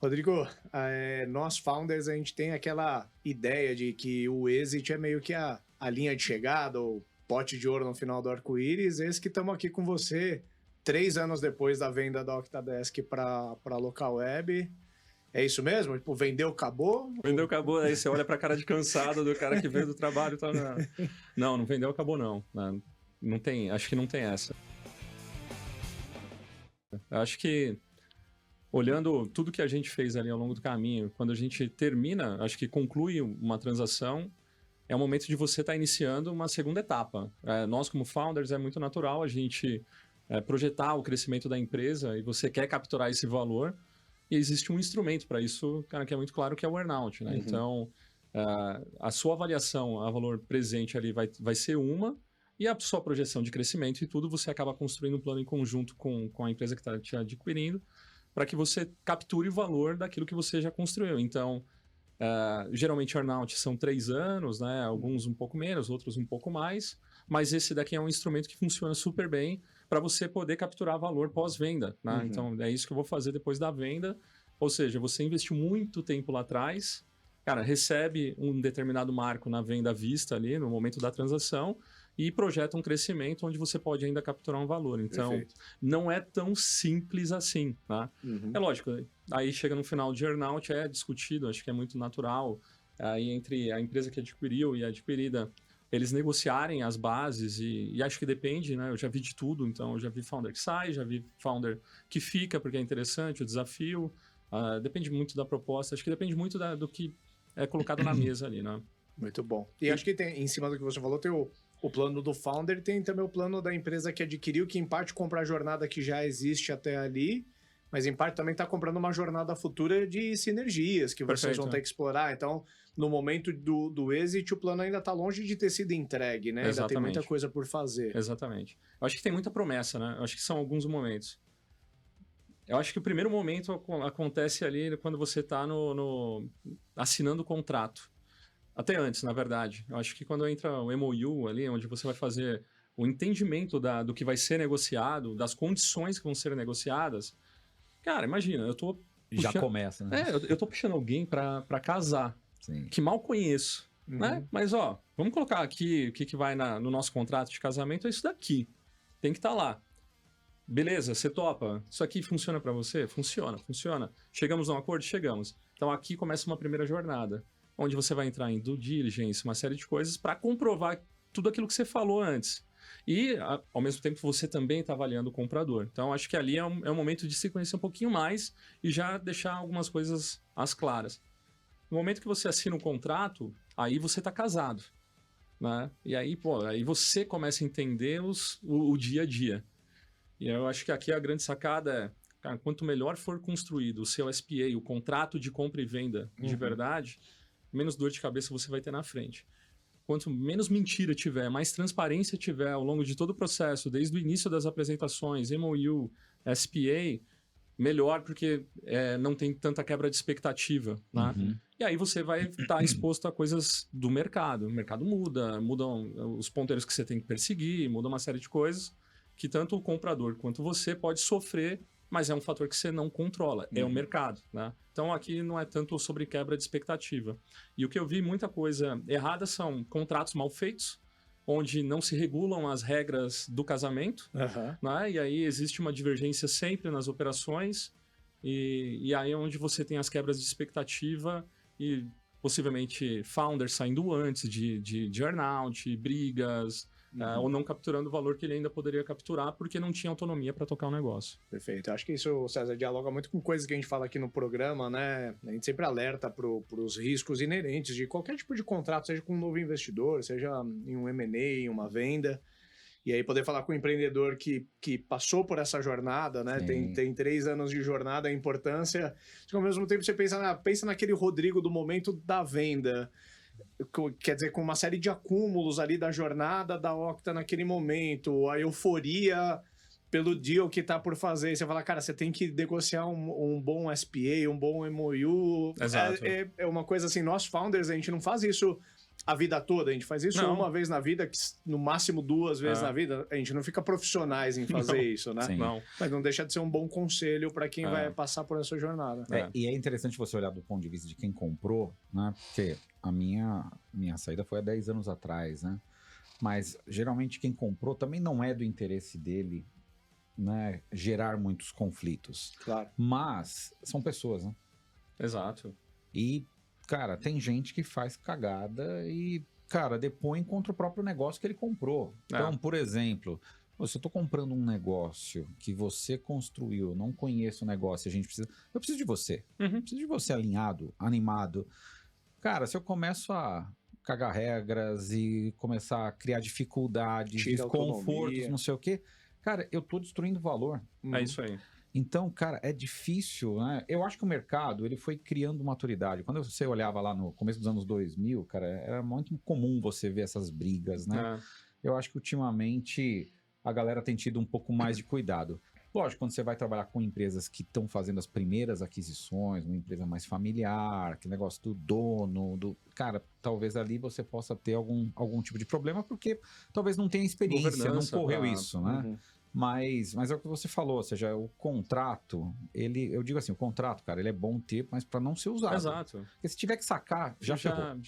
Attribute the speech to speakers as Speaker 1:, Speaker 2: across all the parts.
Speaker 1: Rodrigo, nós founders, a gente tem aquela ideia de que o exit é meio que a linha de chegada, ou pote de ouro no final do arco-íris. Esse que estamos aqui com você 3 anos depois da venda da Octadesk para a Local Web. É isso mesmo? Tipo, vendeu, acabou?
Speaker 2: Vendeu, acabou. Aí você olha pra cara de cansado do cara que veio do trabalho e tá... Não vendeu, acabou não. Não tem, acho que não tem essa. Acho que, olhando tudo que a gente fez ali ao longo do caminho, quando a gente termina, acho que conclui uma transação, é o momento de você estar iniciando uma segunda etapa. Nós, como founders, é muito natural a gente projetar o crescimento da empresa e você quer capturar esse valor. E existe um instrumento para isso, cara, que é muito claro, que é o earn-out, né? Uhum. Então, a sua avaliação a valor presente ali vai ser uma, e a sua projeção de crescimento e tudo, você acaba construindo um plano em conjunto com a empresa que está te adquirindo, para que você capture o valor daquilo que você já construiu. Então, geralmente earn-out são 3 anos, né? Alguns um pouco menos, outros um pouco mais, mas esse daqui é um instrumento que funciona super bem para você poder capturar valor pós-venda, né? Uhum. Então, é isso que eu vou fazer depois da venda. Ou seja, você investiu muito tempo lá atrás, cara, recebe um determinado marco na venda à vista ali, no momento da transação, e projeta um crescimento onde você pode ainda capturar um valor. Então, perfeito, não é tão simples assim, tá? Uhum. É lógico, aí chega no final de earn-out, é discutido, acho que é muito natural, aí entre a empresa que adquiriu e a adquirida, eles negociarem as bases e acho que depende, né? Eu já vi de tudo, então eu já vi founder que sai, já vi founder que fica porque é interessante, o desafio, depende muito da proposta, acho que depende muito do que é colocado na mesa ali, né?
Speaker 1: Muito bom. E acho que tem, em cima do que você falou, tem o plano do founder, tem também o plano da empresa que adquiriu, que em parte compra a jornada que já existe até ali, mas em parte também está comprando uma jornada futura de sinergias que vocês vão ter que explorar. Então, no momento do exit, o plano ainda está longe de ter sido entregue, né?
Speaker 2: Exatamente.
Speaker 1: Ainda tem muita coisa por fazer.
Speaker 2: Exatamente. Eu acho que tem muita promessa, né? Eu acho que são alguns momentos. Eu acho que o primeiro momento acontece ali quando você está assinando o contrato. Até antes, na verdade. Eu acho que quando entra o MOU ali, onde você vai fazer o entendimento do que vai ser negociado, das condições que vão ser negociadas. Cara, imagina, eu tô
Speaker 3: puxando... Já começa, né?
Speaker 2: Eu tô puxando alguém pra casar, sim, que mal conheço, né? Mas, vamos colocar aqui o que vai no nosso contrato de casamento, é isso daqui. Tem que estar lá. Beleza, você topa? Isso aqui funciona pra você? Funciona. Chegamos a um acordo? Chegamos. Então aqui começa uma primeira jornada, onde você vai entrar em due diligence, uma série de coisas para comprovar tudo aquilo que você falou antes. E, ao mesmo tempo, você também está avaliando o comprador. Então, acho que ali é um momento de se conhecer um pouquinho mais e já deixar algumas coisas às claras. No momento que você assina um contrato, aí você está casado, né? E aí, aí você começa a entender o dia a dia. E eu acho que aqui a grande sacada é, cara, quanto melhor for construído o seu SPA, o contrato de compra e venda de verdade, menos dor de cabeça você vai ter na frente. Quanto menos mentira tiver, mais transparência tiver ao longo de todo o processo, desde o início das apresentações, MOU, SPA, melhor, porque não tem tanta quebra de expectativa, né? E aí você vai estar exposto a coisas do mercado. O mercado mudam os ponteiros que você tem que perseguir, muda uma série de coisas que tanto o comprador quanto você pode sofrer, mas é um fator que você não controla, é o mercado, né? Então aqui não é tanto sobre quebra de expectativa. E o que eu vi muita coisa errada são contratos mal feitos, onde não se regulam as regras do casamento, né? E aí existe uma divergência sempre nas operações, e aí é onde você tem as quebras de expectativa e possivelmente founders saindo antes de earn-out, brigas, ou não capturando o valor que ele ainda poderia capturar porque não tinha autonomia para tocar o negócio.
Speaker 1: Perfeito. Acho que isso, César, dialoga muito com coisas que a gente fala aqui no programa, né? A gente sempre alerta para os riscos inerentes de qualquer tipo de contrato, seja com um novo investidor, seja em um M&A, uma venda. E aí poder falar com o empreendedor que passou por essa jornada, né? Tem 3 anos de jornada, a importância. Ao mesmo tempo você pensa naquele Rodrigo do momento da venda. Quer dizer, com uma série de acúmulos ali da jornada da Octa naquele momento, a euforia pelo deal que tá por fazer. Você fala, cara, você tem que negociar um bom SPA, um bom MOU.
Speaker 2: Exato.
Speaker 1: É uma coisa assim, nós founders, a gente não faz isso a vida toda. A gente faz isso uma vez na vida, no máximo 2 vezes na vida. A gente não fica profissionais em fazer isso, né?
Speaker 2: Não.
Speaker 1: Mas não deixa de ser um bom conselho para quem vai passar por essa jornada.
Speaker 3: E é interessante você olhar do ponto de vista de quem comprou, né? Porque a minha saída foi há 10 anos atrás, né? Mas geralmente quem comprou também não é do interesse dele, né, gerar muitos conflitos.
Speaker 1: Claro.
Speaker 3: Mas são pessoas, né?
Speaker 2: Exato.
Speaker 3: E, cara, tem gente que faz cagada e, cara, depõe contra o próprio negócio que ele comprou. Então, por exemplo, se eu tô comprando um negócio que você construiu, não conheço o negócio, eu preciso de você. Preciso de você alinhado, animado. Cara, se eu começo a cagar regras e começar a criar dificuldades, desconfortos, não sei o quê, cara, eu tô destruindo valor.
Speaker 2: É isso aí.
Speaker 3: Então, cara, é difícil, né? Eu acho que o mercado, ele foi criando maturidade. Quando você olhava lá no começo dos anos 2000, cara, era muito comum você ver essas brigas, né? Eu acho que ultimamente a galera tem tido um pouco mais de cuidado. Lógico, quando você vai trabalhar com empresas que estão fazendo as primeiras aquisições, uma empresa mais familiar, que negócio do dono, cara, talvez ali você possa ter algum tipo de problema, porque talvez não tenha experiência, não correu isso, né? Mas é o que você falou, ou seja, o contrato, eu digo assim, o contrato, cara, ele é bom ter, mas para não ser usado.
Speaker 2: Exato.
Speaker 3: Porque se tiver que sacar, já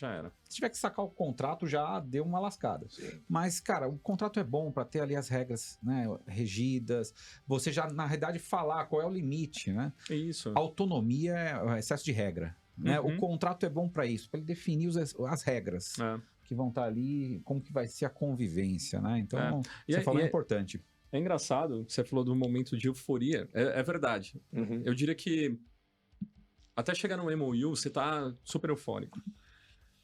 Speaker 2: era.
Speaker 3: Se tiver que sacar o contrato, já deu uma lascada.
Speaker 1: Sim.
Speaker 3: Mas, cara, o contrato é bom para ter ali as regras, né, regidas, você já, na realidade, falar qual é o limite, né?
Speaker 2: Isso.
Speaker 3: Autonomia é excesso de regra, né? O contrato é bom para isso, para ele definir as regras que vão estar ali, como que vai ser a convivência, né? Então, você falou é importante.
Speaker 2: É engraçado, você falou do momento de euforia. É verdade. Eu diria que até chegar no MOU, você tá super eufórico.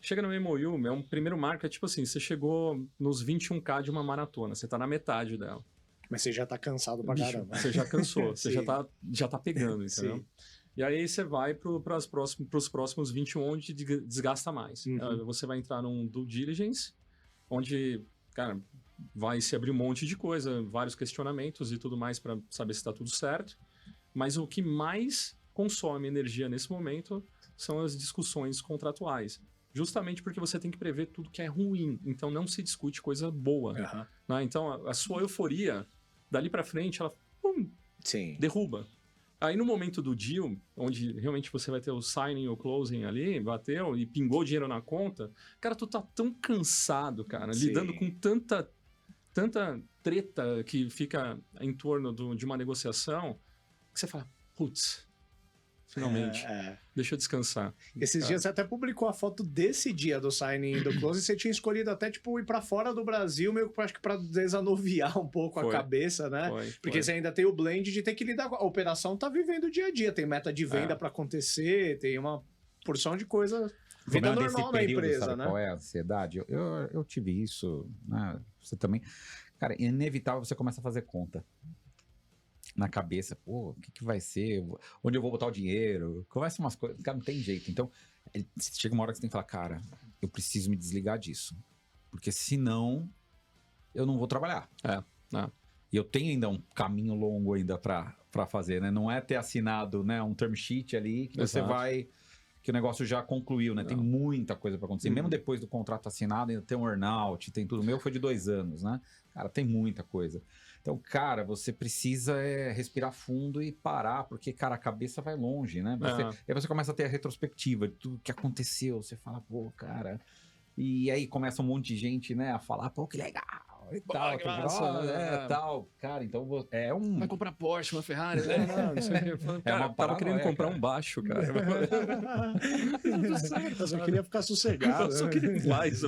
Speaker 2: Chega no MOU, é um primeiro marco, é tipo assim, você chegou nos 21K de uma maratona, você tá na metade dela.
Speaker 1: Mas você já tá cansado pra caramba.
Speaker 2: Você já cansou, você já tá pegando, entendeu? Sim. E aí você vai pros próximos 21, onde desgasta mais. Você vai entrar num due diligence, onde, cara, vai se abrir um monte de coisa, vários questionamentos e tudo mais para saber se está tudo certo. Mas o que mais consome energia nesse momento são as discussões contratuais. Justamente porque você tem que prever tudo que é ruim. Então não se discute coisa boa. Né? Então a sua euforia, dali para frente, ela derruba. Aí no momento do deal, onde realmente você vai ter o signing ou closing ali, bateu e pingou dinheiro na conta, cara, tu tá tão cansado, cara, lidando com tanta treta que fica em torno de uma negociação, que você fala, putz, finalmente, deixa eu descansar.
Speaker 1: Esses dias você até publicou a foto desse dia do signing e do closing, você tinha escolhido até, tipo, ir pra fora do Brasil, meio que acho que pra desanuviar um pouco a cabeça, né? Porque você ainda tem o blend de ter que lidar com a operação, tá vivendo o dia a dia, tem meta de venda pra acontecer, tem uma porção de coisa, vida normal na empresa,
Speaker 3: sabe
Speaker 1: né?
Speaker 3: Qual é a ansiedade? Eu tive isso, né? Você também... Cara, é inevitável você começa a fazer conta na cabeça. Pô, o que vai ser? Onde eu vou botar o dinheiro? Começa umas coisas. Cara, não tem jeito. Então, chega uma hora que você tem que falar, cara, eu preciso me desligar disso. Porque senão, eu não vou trabalhar. E eu tenho ainda um caminho longo ainda pra fazer, né? Não é ter assinado, né, um term sheet ali que você vai... que o negócio já concluiu, né? Tem muita coisa para acontecer. Mesmo depois do contrato assinado, ainda tem um earnout, tem tudo. O meu foi de 2 anos, né? Cara, tem muita coisa. Então, cara, você precisa respirar fundo e parar, porque, cara, a cabeça vai longe, né? Aí você começa a ter a retrospectiva de tudo que aconteceu. Você fala, pô, cara... E aí começa um monte de gente, né, a falar, pô, que legal, e tal, tal. Cara, então
Speaker 2: vai comprar Porsche, uma Ferrari, né? Não sei o que. Cara, tava querendo comprar um baixo, cara.
Speaker 1: Eu só queria ficar sossegado.
Speaker 2: Eu só queria mais.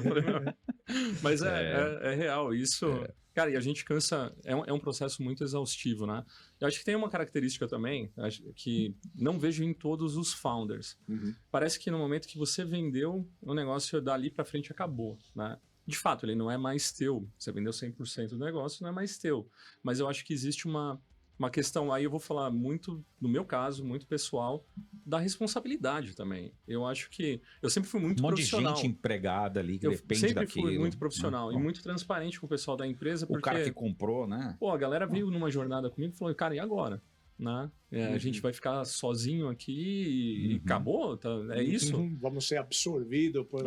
Speaker 2: Mas é real, isso... Cara, e a gente cansa... É um processo muito exaustivo, né? Eu acho que tem uma característica também que não vejo em todos os founders. Parece que no momento que você vendeu, o negócio dali pra frente acabou, né? De fato, ele não é mais teu. Você vendeu 100% do negócio, não é mais teu. Mas eu acho que existe uma questão, aí eu vou falar muito, no meu caso, muito pessoal, da responsabilidade também. Eu acho que... Eu sempre fui muito profissional.
Speaker 3: Um monte de gente empregada ali que depende daquilo. Eu sempre fui
Speaker 2: muito profissional e muito transparente com o pessoal da empresa, porque...
Speaker 3: O cara que comprou, né?
Speaker 2: Pô, a galera veio numa jornada comigo e falou, cara, e agora? né? A gente vai ficar sozinho aqui e acabou, tá? É isso.
Speaker 1: Vamos ser absorvidos por...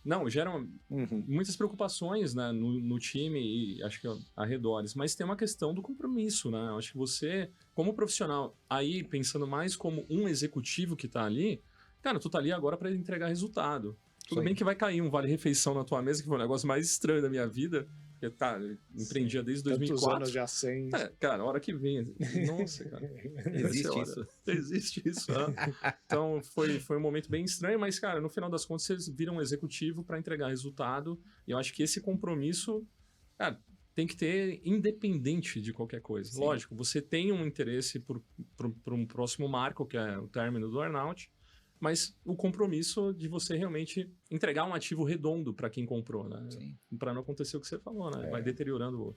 Speaker 2: Não, geram muitas preocupações, né, no time e acho que arredores, mas tem uma questão do compromisso, né? Eu acho que você, como profissional, aí pensando mais como um executivo que tá ali, cara, tu tá ali agora para entregar resultado. Tudo bem que vai cair um vale-refeição na tua mesa, que foi o negócio mais estranho da minha vida. Eu empreendia desde 2004.
Speaker 1: Tantos anos já sem...
Speaker 2: cara, a hora que vem. Nossa, cara.
Speaker 3: Existe isso.
Speaker 2: Existe isso. Então, foi um momento bem estranho, mas, cara, no final das contas, vocês viram um executivo para entregar resultado. E eu acho que esse compromisso, cara, tem que ter independente de qualquer coisa. Sim. Lógico, você tem um interesse por um próximo marco, que é o término do earnout, mas o compromisso de você realmente entregar um ativo redondo para quem comprou, né? Para não acontecer o que você falou, né? Vai deteriorando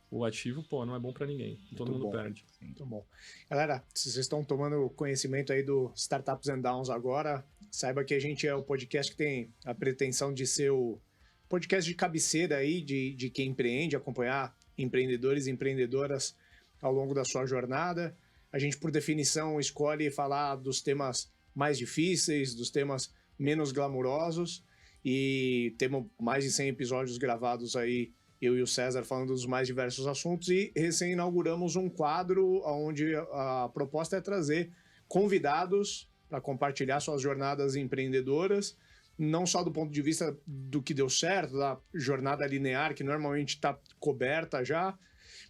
Speaker 2: o ativo, não é bom para ninguém. Todo mundo perde.
Speaker 1: Muito bom. Galera, se vocês estão tomando conhecimento aí do Startups and Downs agora, saiba que a gente é o podcast que tem a pretensão de ser o podcast de cabeceira aí de quem empreende, acompanhar empreendedores e empreendedoras ao longo da sua jornada. A gente, por definição, escolhe falar dos temas mais difíceis, dos temas menos glamurosos, e temos mais de 100 episódios gravados aí, eu e o César falando dos mais diversos assuntos, e recém-inauguramos um quadro onde a proposta é trazer convidados para compartilhar suas jornadas empreendedoras, não só do ponto de vista do que deu certo, da jornada linear, que normalmente está coberta já,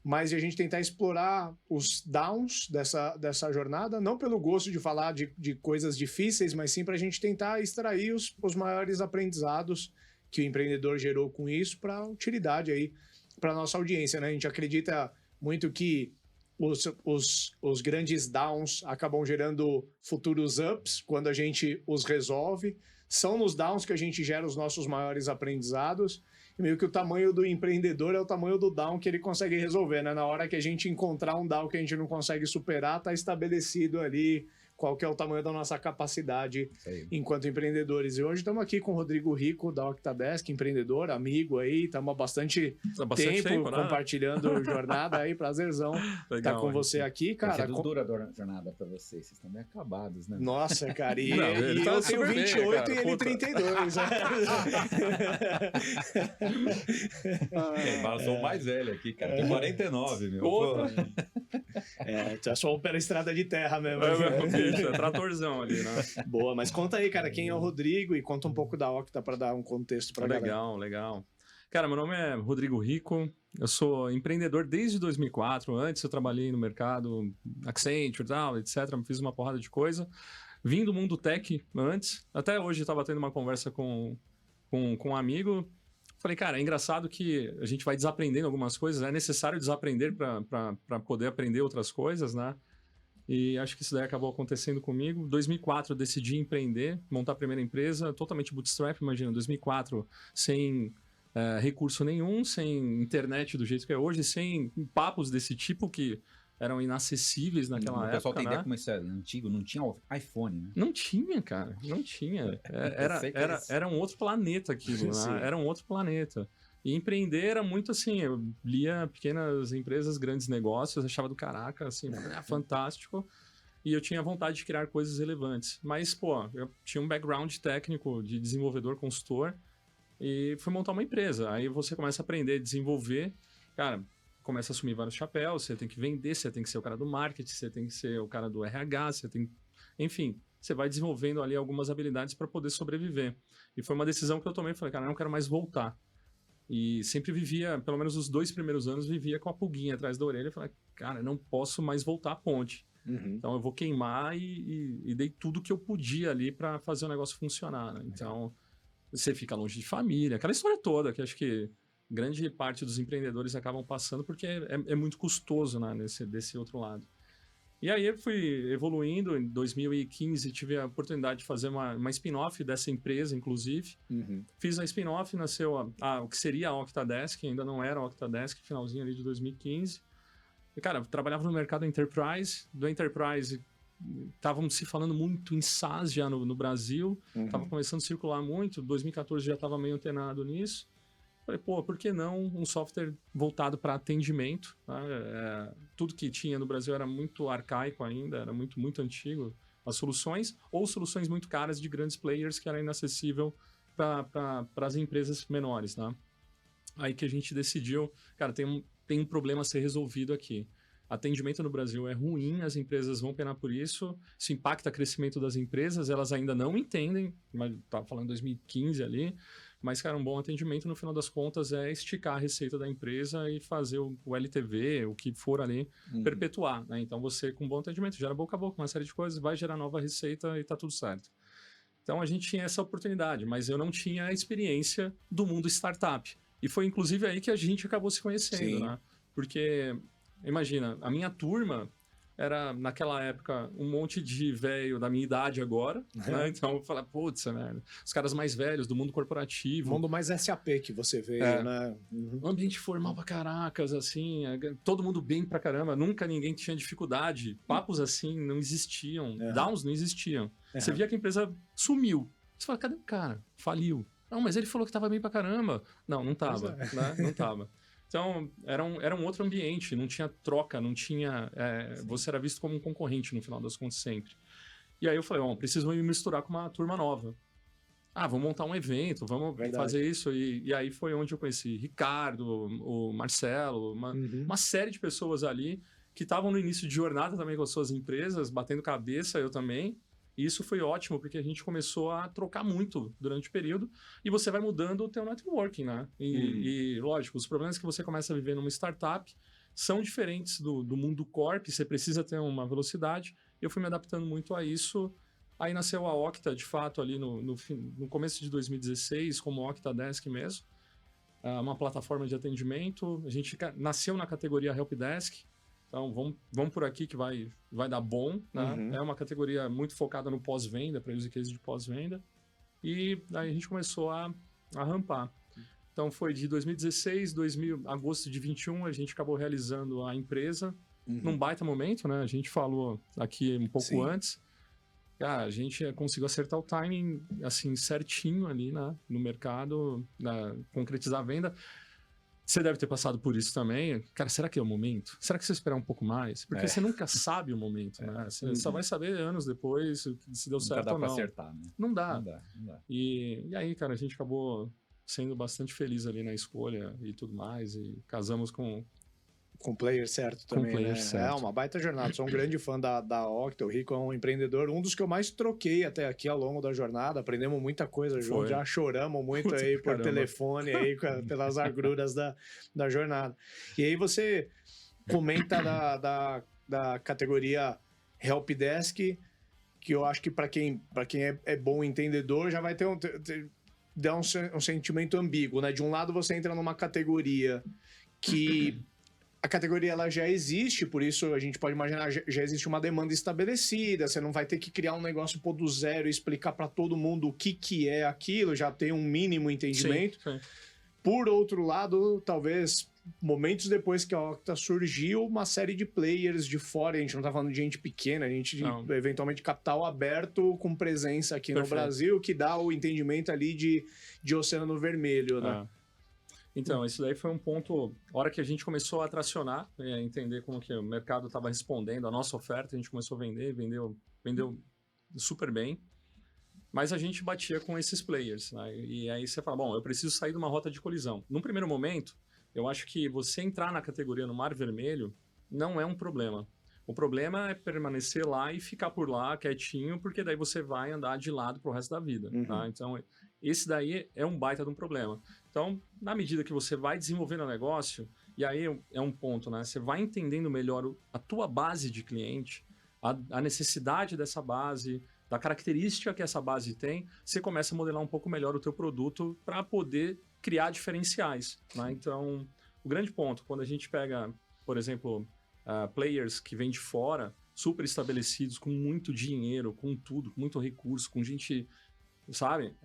Speaker 1: mas a gente tentar explorar os downs dessa jornada, não pelo gosto de falar de coisas difíceis, mas sim para a gente tentar extrair os maiores aprendizados que o empreendedor gerou com isso para utilidade aí para a nossa audiência, né? A gente acredita muito que os grandes downs acabam gerando futuros ups quando a gente os resolve. São nos downs que a gente gera os nossos maiores aprendizados. E meio que o tamanho do empreendedor é o tamanho do down que ele consegue resolver, né? Na hora que a gente encontrar um down que a gente não consegue superar, tá estabelecido ali qual que é o tamanho da nossa capacidade enquanto empreendedores. E hoje estamos aqui com o Rodrigo Rico, da Octadesk, empreendedor, amigo aí, estamos há bastante tempo compartilhando jornada aí, prazerzão estar com você aqui, cara.
Speaker 3: Dura a jornada para vocês estão bem acabados, né?
Speaker 1: Nossa, cara, e eu tenho 28 e ele 32.
Speaker 3: Eu sou o mais velho aqui, cara, tem 49, meu.
Speaker 1: Tu é só pela estrada de terra mesmo.
Speaker 2: É tratorzão ali, né?
Speaker 1: Boa, mas conta aí, cara, quem é o Rodrigo e conta um pouco da Octa para dar um contexto pra galera.
Speaker 2: Legal. Cara, meu nome é Rodrigo Rico, eu sou empreendedor desde 2004, antes eu trabalhei no mercado Accenture, etc, fiz uma porrada de coisa, vim do mundo tech antes, até hoje eu estava tendo uma conversa com um amigo, falei, cara, é engraçado que a gente vai desaprendendo algumas coisas, é necessário desaprender para poder aprender outras coisas, né? E acho que isso daí acabou acontecendo comigo. Em 2004 eu decidi empreender, montar a primeira empresa, totalmente bootstrap, imagina, 2004, sem recurso nenhum, sem internet do jeito que é hoje, sem papos desse tipo que eram inacessíveis naquela época. O pessoal tem ideia
Speaker 3: como isso é antigo, não tinha iPhone, né?
Speaker 2: Não tinha, cara, não tinha. Era um outro planeta aquilo, né? Era um outro planeta. E empreender era muito assim, eu lia pequenas empresas, grandes negócios, achava do caraca, assim, fantástico. E eu tinha vontade de criar coisas relevantes. Mas, eu tinha um background técnico de desenvolvedor, consultor, e fui montar uma empresa. Aí você começa a aprender, desenvolver, cara, começa a assumir vários chapéus, você tem que vender, você tem que ser o cara do marketing, você tem que ser o cara do RH, enfim, você vai desenvolvendo ali algumas habilidades para poder sobreviver. E foi uma decisão que eu tomei, falei, cara, eu não quero mais voltar. E sempre vivia, pelo menos os 2 primeiros anos, vivia com a pulguinha atrás da orelha. Eu falei, cara, eu não posso mais voltar à ponte. Então eu vou queimar e dei tudo que eu podia ali para fazer o negócio funcionar, né? Então você fica longe de família, aquela história toda que acho que grande parte dos empreendedores acabam passando porque é muito custoso, né, desse outro lado. E aí eu fui evoluindo, em 2015 tive a oportunidade de fazer uma spin-off dessa empresa, inclusive. Fiz a spin-off, nasceu o que seria a Octadesk, ainda não era a Octadesk, finalzinho ali de 2015. E, cara, eu trabalhava no mercado Enterprise, do Enterprise estavam se falando muito em SaaS já no Brasil, estava começando a circular muito, 2014 já estava meio antenado nisso. Falei, pô, por que não um software voltado para atendimento? Né? Tudo que tinha no Brasil era muito arcaico ainda, era muito, muito antigo. As soluções, ou soluções muito caras de grandes players que era inacessível para as empresas menores, né? Aí que a gente decidiu, cara, tem um problema a ser resolvido aqui. Atendimento no Brasil é ruim, as empresas vão penar por isso impacta o crescimento das empresas, elas ainda não entendem, mas estava falando 2015 ali, mas, cara, um bom atendimento, no final das contas, é esticar a receita da empresa e fazer o LTV, o que for ali, perpetuar, né? Então, você, com um bom atendimento, gera boca a boca, uma série de coisas, vai gerar nova receita e tá tudo certo. Então, a gente tinha essa oportunidade, mas eu não tinha a experiência do mundo startup. E foi, inclusive, aí que a gente acabou se conhecendo, né? Porque, imagina, a minha turma era, naquela época, um monte de velho da minha idade agora, né? Então, eu falava, putz, né? Os caras mais velhos do mundo corporativo.
Speaker 1: O mundo mais SAP que você veio, né?
Speaker 2: Um ambiente formal pra caracas, assim, todo mundo bem pra caramba, nunca ninguém tinha dificuldade. Papos assim não existiam, downs não existiam. Você via que a empresa sumiu. Você fala, cadê o cara? Faliu. Não, mas ele falou que tava bem pra caramba. Não tava, né? Não tava. Então, era um outro ambiente, não tinha troca, não tinha... você era visto como um concorrente, no final das contas, sempre. E aí eu falei, preciso me misturar com uma turma nova. Vamos montar um evento, vamos fazer isso. E aí foi onde eu conheci Ricardo, o Marcelo, uma série de pessoas ali que estavam no início de jornada também com as suas empresas, batendo cabeça, eu também. E isso foi ótimo, porque a gente começou a trocar muito durante o período e você vai mudando o teu networking, né? E lógico, os problemas que você começa a viver numa startup são diferentes do mundo corp, você precisa ter uma velocidade. Eu fui me adaptando muito a isso. Aí nasceu a Octa, de fato, ali no começo de 2016, como Octadesk mesmo. Uma plataforma de atendimento. A gente nasceu na categoria Helpdesk. Então, vamos por aqui que vai dar bom, né? É uma categoria muito focada no pós-venda, para use case de pós-venda. E aí a gente começou a rampar. Então, foi de 2016, agosto de 21, a gente acabou realizando a empresa num baita momento, né? A gente falou aqui um pouco antes. A gente conseguiu acertar o timing, assim, certinho ali, né? No mercado, concretizar a venda. Você deve ter passado por isso também. Cara, será que é o momento? Será que você esperar um pouco mais? Porque você nunca sabe o momento, né? Você só vai saber anos depois se deu certo ou não.
Speaker 3: Não dá pra acertar, né?
Speaker 2: Não dá. E aí, cara, a gente acabou sendo bastante feliz ali na escolha e tudo mais. E casamos com
Speaker 1: o player certo também,
Speaker 2: com o player
Speaker 1: né?
Speaker 2: certo.
Speaker 1: É uma baita jornada. Sou um grande fã da Octa. O Rico é um empreendedor, um dos que eu mais troquei até aqui ao longo da jornada. Aprendemos muita coisa junto, já choramos muito aí por telefone, aí, pelas agruras da jornada. E aí você comenta da categoria Helpdesk, que eu acho que para quem é bom entendedor já vai ter dá um sentimento ambíguo, né? De um lado você entra numa categoria que a categoria ela já existe, por isso a gente pode imaginar, já existe uma demanda estabelecida, você não vai ter que criar um negócio do zero e explicar para todo mundo o que é aquilo, já tem um mínimo entendimento.
Speaker 2: Sim.
Speaker 1: Por outro lado, talvez momentos depois que a Octa surgiu, uma série de players de fora, a gente não tá falando de gente pequena, a gente eventualmente capital aberto com presença aqui no Brasil, que dá o entendimento ali de Oceano Vermelho, né?
Speaker 2: Então, isso daí foi um ponto, a hora que a gente começou a tracionar, entender como que o mercado estava respondendo a nossa oferta, a gente começou a vendeu super bem, mas a gente batia com esses players, né? E aí você fala, bom, eu preciso sair de uma rota de colisão. Num primeiro momento, eu acho que você entrar na categoria no Mar Vermelho não é um problema. O problema é permanecer lá e ficar por lá quietinho, porque daí você vai andar de lado pro resto da vida. Tá? Então, esse daí é um baita de um problema. Então, na medida que você vai desenvolvendo o negócio, e aí é um ponto, né? Você vai entendendo melhor a tua base de cliente, a necessidade dessa base, da característica que essa base tem, você começa a modelar um pouco melhor o teu produto para poder criar diferenciais. Né? Então, o grande ponto, quando a gente pega, por exemplo, players que vêm de fora, super estabelecidos, com muito dinheiro, com tudo, com muito recurso, com gente, sabe?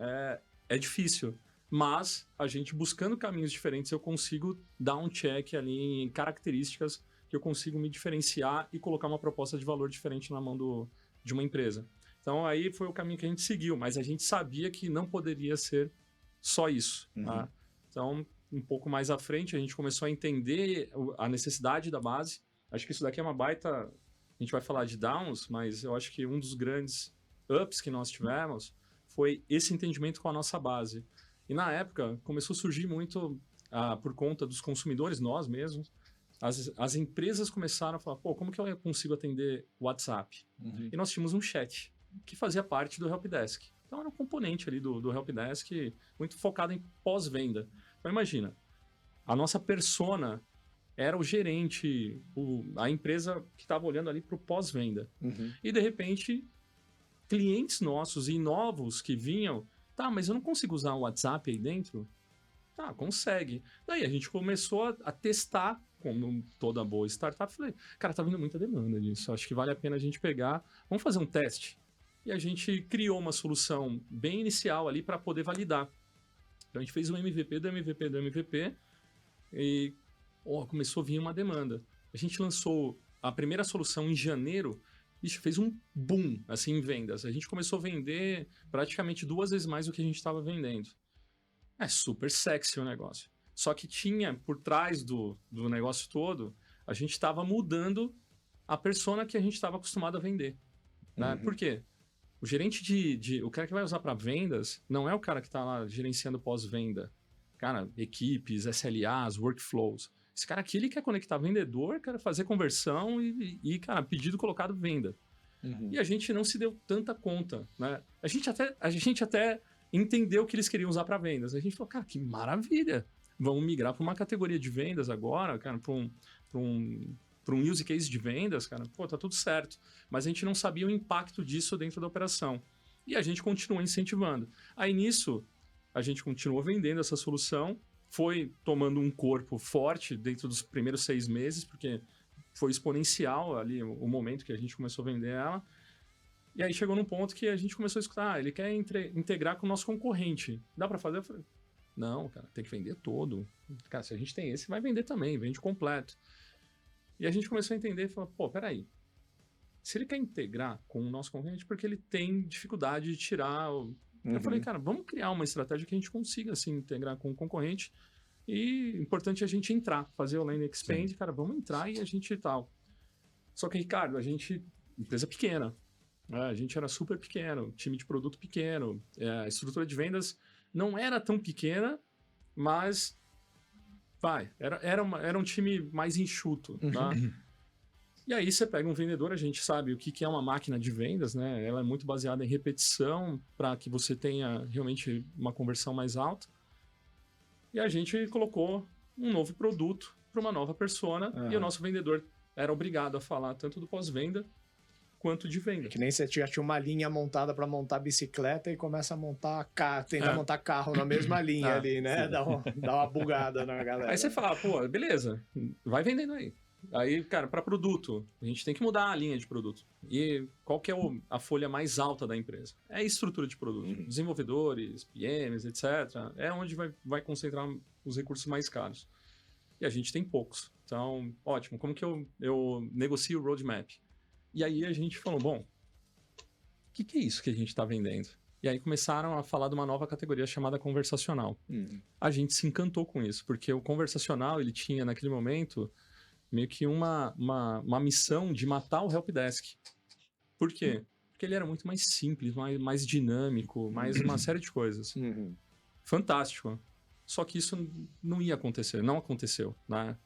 Speaker 2: É difícil. Mas a gente buscando caminhos diferentes, eu consigo dar um check ali em características que eu consigo me diferenciar e colocar uma proposta de valor diferente na mão de uma empresa. Então aí foi o caminho que a gente seguiu, mas a gente sabia que não poderia ser só isso. Tá? Então um pouco mais à frente, a gente começou a entender a necessidade da base. Acho que isso daqui é uma baita... A gente vai falar de downs, mas eu acho que um dos grandes ups que nós tivemos foi esse entendimento com a nossa base. E na época, começou a surgir muito, por conta dos consumidores, nós mesmos, as empresas começaram a falar, pô, como que eu consigo atender o WhatsApp? E nós tínhamos um chat que fazia parte do Helpdesk. Então era um componente ali do Helpdesk muito focado em pós-venda. Então imagina, a nossa persona era o gerente, a empresa que estava olhando ali para o pós-venda. E de repente, clientes nossos e novos que vinham, tá, mas eu não consigo usar o WhatsApp aí dentro? Tá, consegue. Daí a gente começou a testar, como toda boa startup, falei, cara, tá vindo muita demanda disso, acho que vale a pena a gente pegar, vamos fazer um teste. E a gente criou uma solução bem inicial ali para poder validar. Então a gente fez um MVP do MVP do MVP e começou a vir uma demanda. A gente lançou a primeira solução em janeiro, isso fez um boom assim, em vendas. A gente começou a vender praticamente 2 vezes mais do que a gente estava vendendo. É super sexy o negócio. Só que tinha, por trás do negócio todo, a gente estava mudando a persona que a gente estava acostumado a vender. Né? Por quê? O gerente o cara que vai usar para vendas não é o cara que está lá gerenciando pós-venda. Cara, equipes, SLAs, workflows. Esse cara aqui, ele quer conectar vendedor, quer fazer conversão e cara, pedido colocado, venda. E a gente não se deu tanta conta, né? A gente até entendeu que eles queriam usar para vendas. A gente falou, cara, que maravilha! Vamos migrar para uma categoria de vendas agora, cara, para um use case de vendas, cara, pô, tá tudo certo. Mas a gente não sabia o impacto disso dentro da operação. E a gente continuou incentivando. Aí nisso, a gente continuou vendendo essa solução, foi tomando um corpo forte dentro dos primeiros 6 meses, porque foi exponencial ali o momento que a gente começou a vender ela. E aí chegou num ponto que a gente começou a escutar, ele quer integrar com o nosso concorrente. Dá para fazer? Eu falei, não, cara, tem que vender todo. Cara, se a gente tem esse, vai vender também, vende completo. E a gente começou a entender e falou, pô, peraí, se ele quer integrar com o nosso concorrente, porque ele tem dificuldade de tirar... Eu falei, cara, vamos criar uma estratégia que a gente consiga, assim, integrar com o concorrente e importante a gente entrar, fazer o land expand, Sim. Cara, vamos entrar e a gente tal. Só que, Ricardo, a gente, empresa pequena, a gente era super pequeno, time de produto pequeno, a estrutura de vendas não era tão pequena, mas... era um time mais enxuto, tá? E aí você pega um vendedor, a gente sabe o que é uma máquina de vendas, né? Ela é muito baseada em repetição para que você tenha realmente uma conversão mais alta. E a gente colocou um novo produto para uma nova persona e o nosso vendedor era obrigado a falar tanto do pós-venda quanto de venda.
Speaker 1: Que nem você já tinha uma linha montada para montar bicicleta e começa a montar montar carro na mesma linha ali, né? Dá uma bugada na galera.
Speaker 2: Aí você fala, pô, beleza, vai vendendo aí. Aí, cara, para produto, a gente tem que mudar a linha de produto. E qual que é a folha mais alta da empresa? É a estrutura de produto. Desenvolvedores, PMs, etc. É onde vai concentrar os recursos mais caros. E a gente tem poucos. Então, ótimo. Como que eu negocio o roadmap? E aí a gente falou, bom, o que é isso que a gente está vendendo? E aí começaram a falar de uma nova categoria chamada conversacional. A gente se encantou com isso, porque o conversacional, ele tinha naquele momento meio que uma missão de matar o Helpdesk. Por quê? Porque ele era muito mais simples, mais dinâmico, mais uma série de coisas. Fantástico. Só que isso não ia acontecer, não aconteceu, né?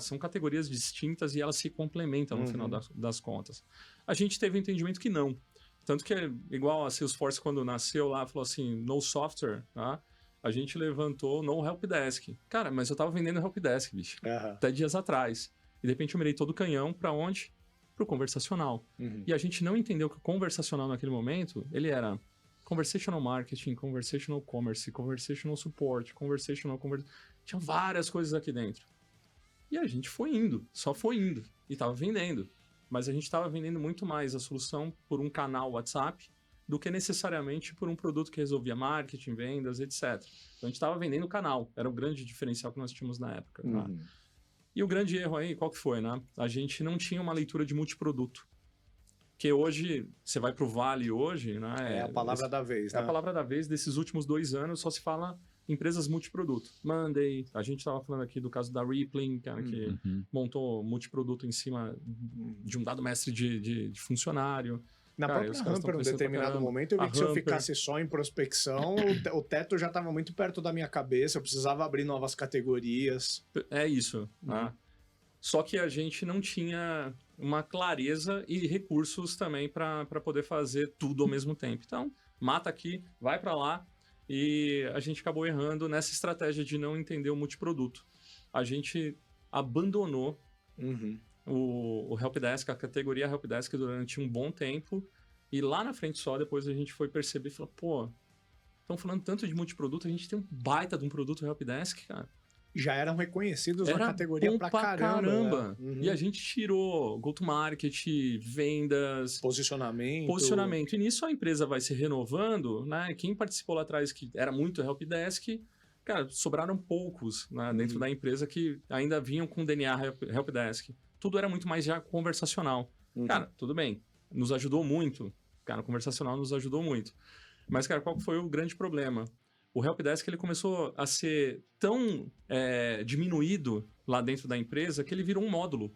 Speaker 2: São categorias distintas e elas se complementam no final das contas. A gente teve o entendimento que não. Tanto que, igual a Salesforce, quando nasceu lá, falou assim, no software, tá? A gente levantou no Helpdesk. Cara, mas eu tava vendendo Helpdesk, bicho. Até dias atrás. E de repente eu mirei todo o canhão pra onde? Pro conversacional. E a gente não entendeu que o conversacional naquele momento, ele era... Conversational Marketing, Conversational Commerce, Conversational Support, Tinha várias coisas aqui dentro. E a gente foi indo, só foi indo. E tava vendendo. Mas a gente tava vendendo muito mais a solução por um canal WhatsApp do que necessariamente por um produto que resolvia marketing, vendas, etc. Então a gente tava vendendo o canal. Era o grande diferencial que nós tínhamos na época. Tá? E o grande erro aí, qual que foi, né? A gente não tinha uma leitura de multiproduto. Porque hoje, você vai pro Vale hoje, né?
Speaker 1: É a palavra da vez, né?
Speaker 2: É a palavra da vez. Desses últimos 2 anos, só se fala empresas multiproduto. Monday, a gente estava falando aqui do caso da Rippling, cara, que montou multiproduto em cima de um dado mestre de funcionário.
Speaker 1: Na própria Hamper, em um determinado momento, eu vi que se eu ficasse só em prospecção, o teto já estava muito perto da minha cabeça, eu precisava abrir novas categorias.
Speaker 2: É isso, né? Só que a gente não tinha uma clareza e recursos também para poder fazer tudo ao mesmo tempo. Então, mata aqui, vai para lá, e a gente acabou errando nessa estratégia de não entender o multiproduto. A gente abandonou o Helpdesk, a categoria Helpdesk durante um bom tempo, e lá na frente só, depois a gente foi perceber e falou, pô, estão falando tanto de multiproduto, a gente tem um baita de um produto Helpdesk, cara.
Speaker 1: Já eram reconhecidos na categoria pra caramba.
Speaker 2: Né? E a gente tirou go-to-market, vendas... Posicionamento. E nisso a empresa vai se renovando, né? Quem participou lá atrás, que era muito Helpdesk, cara, sobraram poucos, né, dentro da empresa que ainda vinham com DNA Helpdesk. Tudo era muito mais já conversacional. Cara, tudo bem. Nos ajudou muito. Cara, o conversacional nos ajudou muito. Mas, cara, qual foi o grande problema? O Helpdesk ele começou a ser tão diminuído lá dentro da empresa que ele virou um módulo.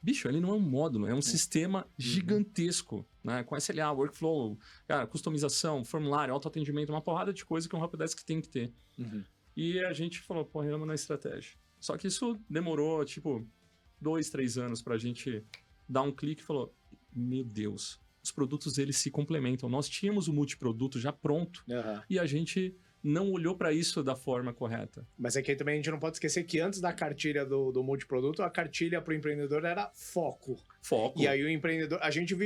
Speaker 2: Bicho, ele não é um módulo, é um sistema gigantesco, né? Com SLA, workflow, cara, customização, formulário, autoatendimento, uma porrada de coisa que um Helpdesk tem que ter. E a gente falou, pô, erramos na estratégia. Só que isso demorou, 2, 3 anos pra gente dar um clique e falou, meu Deus, os produtos eles se complementam. Nós tínhamos o multiproduto já pronto e a gente não olhou para isso da forma correta.
Speaker 1: Mas aqui também a gente não pode esquecer que antes da cartilha do multiproduto, a cartilha para o empreendedor era foco.
Speaker 2: Foco.
Speaker 1: E aí o empreendedor, a gente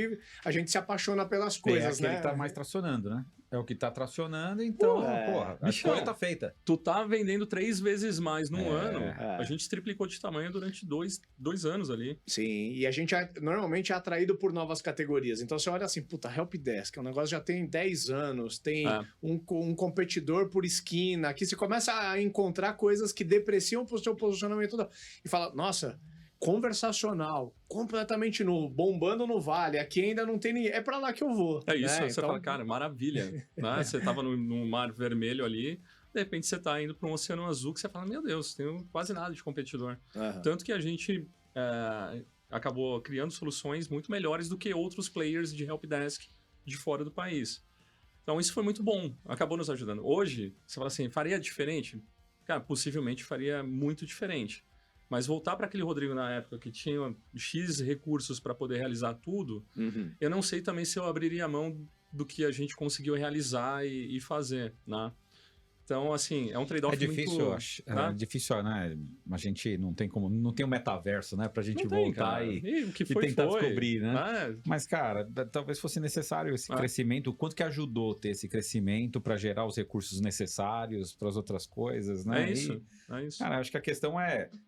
Speaker 1: se apaixona pelas coisas, né?
Speaker 3: Ele tá mais tracionando, né? É o que tá tracionando, então, porra, a escolha tá feita.
Speaker 2: Tu tá vendendo 3 vezes mais num ano, a gente triplicou de tamanho durante 2 anos ali.
Speaker 1: Sim, e a gente normalmente é atraído por novas categorias. Então você olha assim, puta, Helpdesk, o negócio já tem 10 anos, tem um competidor por esquina, aqui você começa a encontrar coisas que depreciam pro seu posicionamento e fala, nossa, conversacional, completamente novo, bombando no vale, aqui ainda não tem ninguém, é pra lá que eu vou.
Speaker 2: É isso, você fala, cara, maravilha, né? Você tava no mar vermelho ali, de repente você tá indo para um oceano azul que você fala, meu Deus, tem quase nada de competidor. Tanto que a gente acabou criando soluções muito melhores do que outros players de Helpdesk de fora do país. Então isso foi muito bom, acabou nos ajudando. Hoje, você fala assim, faria diferente? Cara, possivelmente faria muito diferente. Mas voltar para aquele Rodrigo na época que tinha X recursos para poder realizar tudo, eu não sei também se eu abriria a mão do que a gente conseguiu realizar e fazer, né? Então, assim, é um trade-off
Speaker 3: difícil,
Speaker 2: muito...
Speaker 3: É difícil, né? A gente não tem como... Não tem um metaverso, né? Pra gente voltar e tentar descobrir, né? Mas, cara, talvez fosse necessário esse crescimento. O quanto que ajudou ter esse crescimento para gerar os recursos necessários para as outras coisas, né?
Speaker 2: É isso.
Speaker 3: Cara, acho que a questão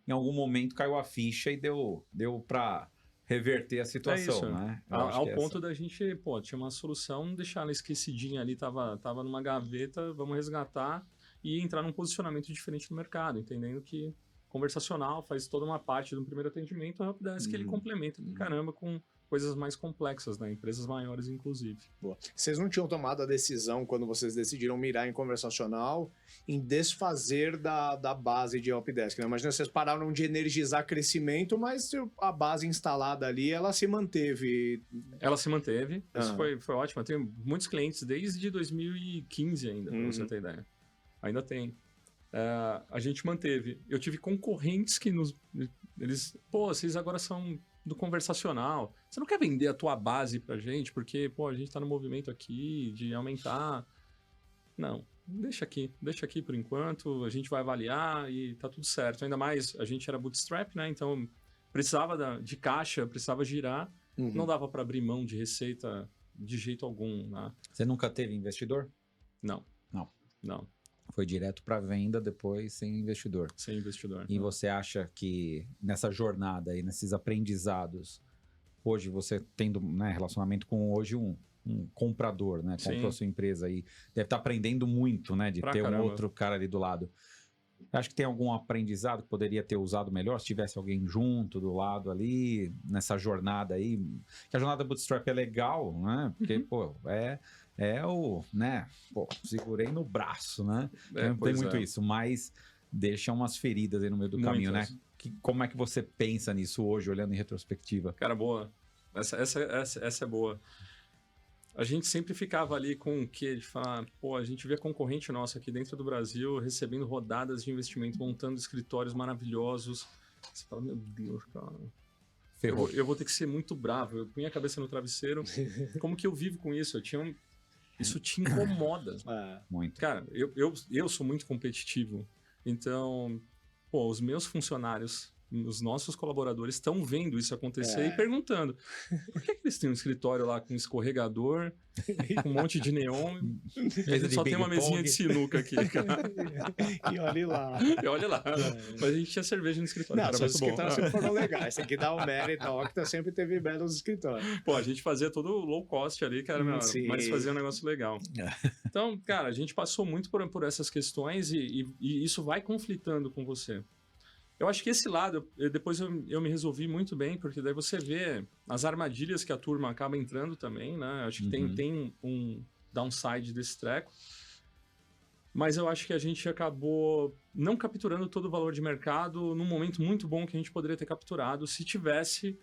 Speaker 3: em algum momento caiu a ficha e deu para reverter a situação, né?
Speaker 2: Ao ponto da gente, pô, tinha uma solução, deixar ela esquecidinha ali, tava numa gaveta, vamos resgatar e entrar num posicionamento diferente no mercado, entendendo que conversacional faz toda uma parte do primeiro atendimento, a Helpdesk ele complementa, caramba, com coisas mais complexas, né? Empresas maiores, inclusive.
Speaker 1: Boa. Vocês não tinham tomado a decisão, quando vocês decidiram mirar em conversacional, em desfazer da base de Helpdesk, né? Imagina, vocês pararam de energizar crescimento, mas a base instalada ali, ela se manteve.
Speaker 2: Ela se manteve. Isso foi ótimo. Eu tenho muitos clientes desde 2015 ainda, pra você ter ideia. Ainda tem. A gente manteve. Eu tive concorrentes que eles... Pô, vocês agora são do conversacional. Você não quer vender a tua base pra gente? Porque, pô, a gente tá no movimento aqui de aumentar. Não, deixa aqui por enquanto, a gente vai avaliar e tá tudo certo. Ainda mais, a gente era bootstrap, né? Então, precisava de caixa, precisava girar. Não dava pra abrir mão de receita de jeito algum, né?
Speaker 3: Você nunca teve investidor?
Speaker 2: Não.
Speaker 3: Foi direto para venda depois, sem investidor.
Speaker 2: Sem investidor.
Speaker 3: E você acha que nessa jornada e nesses aprendizados, hoje você tendo, né, relacionamento com hoje um comprador, né? Comprou a sua empresa aí, deve estar aprendendo muito, né? De ter um outro cara ali do lado. Acho que tem algum aprendizado que poderia ter usado melhor se tivesse alguém junto, do lado ali, nessa jornada aí. Que a jornada Bootstrap é legal, né? Porque, pô, né? Pô, segurei no braço, né? Não tem muito isso, mas deixa umas feridas aí no meio do caminho, né? Como é que você pensa nisso hoje, olhando em retrospectiva?
Speaker 2: Cara, boa. Essa é boa. A gente sempre ficava ali com o quê? De falar, pô, a gente via concorrente nosso aqui dentro do Brasil recebendo rodadas de investimento, montando escritórios maravilhosos. Você fala, meu Deus, cara.
Speaker 3: Ferrou.
Speaker 2: Eu vou ter que ser muito bravo. Eu punha a cabeça no travesseiro. Como que eu vivo com isso? Isso te incomoda.
Speaker 3: Muito.
Speaker 2: Cara, eu sou muito competitivo. Então, pô, os meus funcionários, os nossos colaboradores estão vendo isso acontecer e perguntando por que eles têm um escritório lá com escorregador, com um monte de neon, e a gente só tem uma mesinha de sinuca aqui, cara.
Speaker 1: E olha lá.
Speaker 2: Mas a gente tinha cerveja no escritório,
Speaker 1: Não,
Speaker 2: era
Speaker 1: seus
Speaker 2: muito bom.
Speaker 1: escritórios sempre foram legais. Tem que dar o mérito. A Octa sempre teve belos escritórios.
Speaker 2: Pô, a gente fazia todo low cost ali, cara, mas fazia um negócio legal. Então, cara, a gente passou muito por essas questões e isso vai conflitando com você. Eu acho que esse lado, depois eu me resolvi muito bem, porque daí você vê as armadilhas que a turma acaba entrando também, né? Acho que tem um downside desse treco. Mas eu acho que a gente acabou não capturando todo o valor de mercado num momento muito bom que a gente poderia ter capturado se tivesse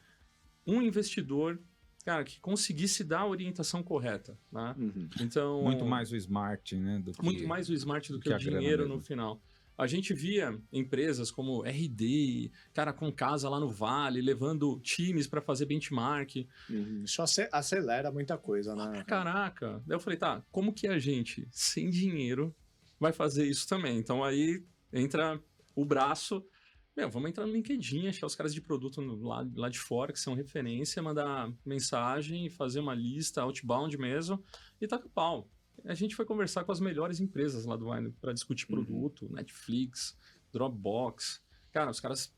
Speaker 2: um investidor, cara, que conseguisse dar a orientação correta, né? Então,
Speaker 3: muito mais o smart, né?
Speaker 2: Muito mais o smart do que o dinheiro no final. A gente via empresas como RD, cara, com casa lá no Vale, levando times para fazer benchmark.
Speaker 1: Isso acelera muita coisa, né?
Speaker 2: Caraca! Daí eu falei, tá, como que a gente, sem dinheiro, vai fazer isso também? Então aí entra o braço. Vamos entrar no LinkedIn, achar os caras de produto lá de fora, que são referência, mandar mensagem, fazer uma lista, outbound mesmo, e taca o pau. A gente foi conversar com as melhores empresas lá do Vine para discutir produto, Netflix, Dropbox. Cara, os caras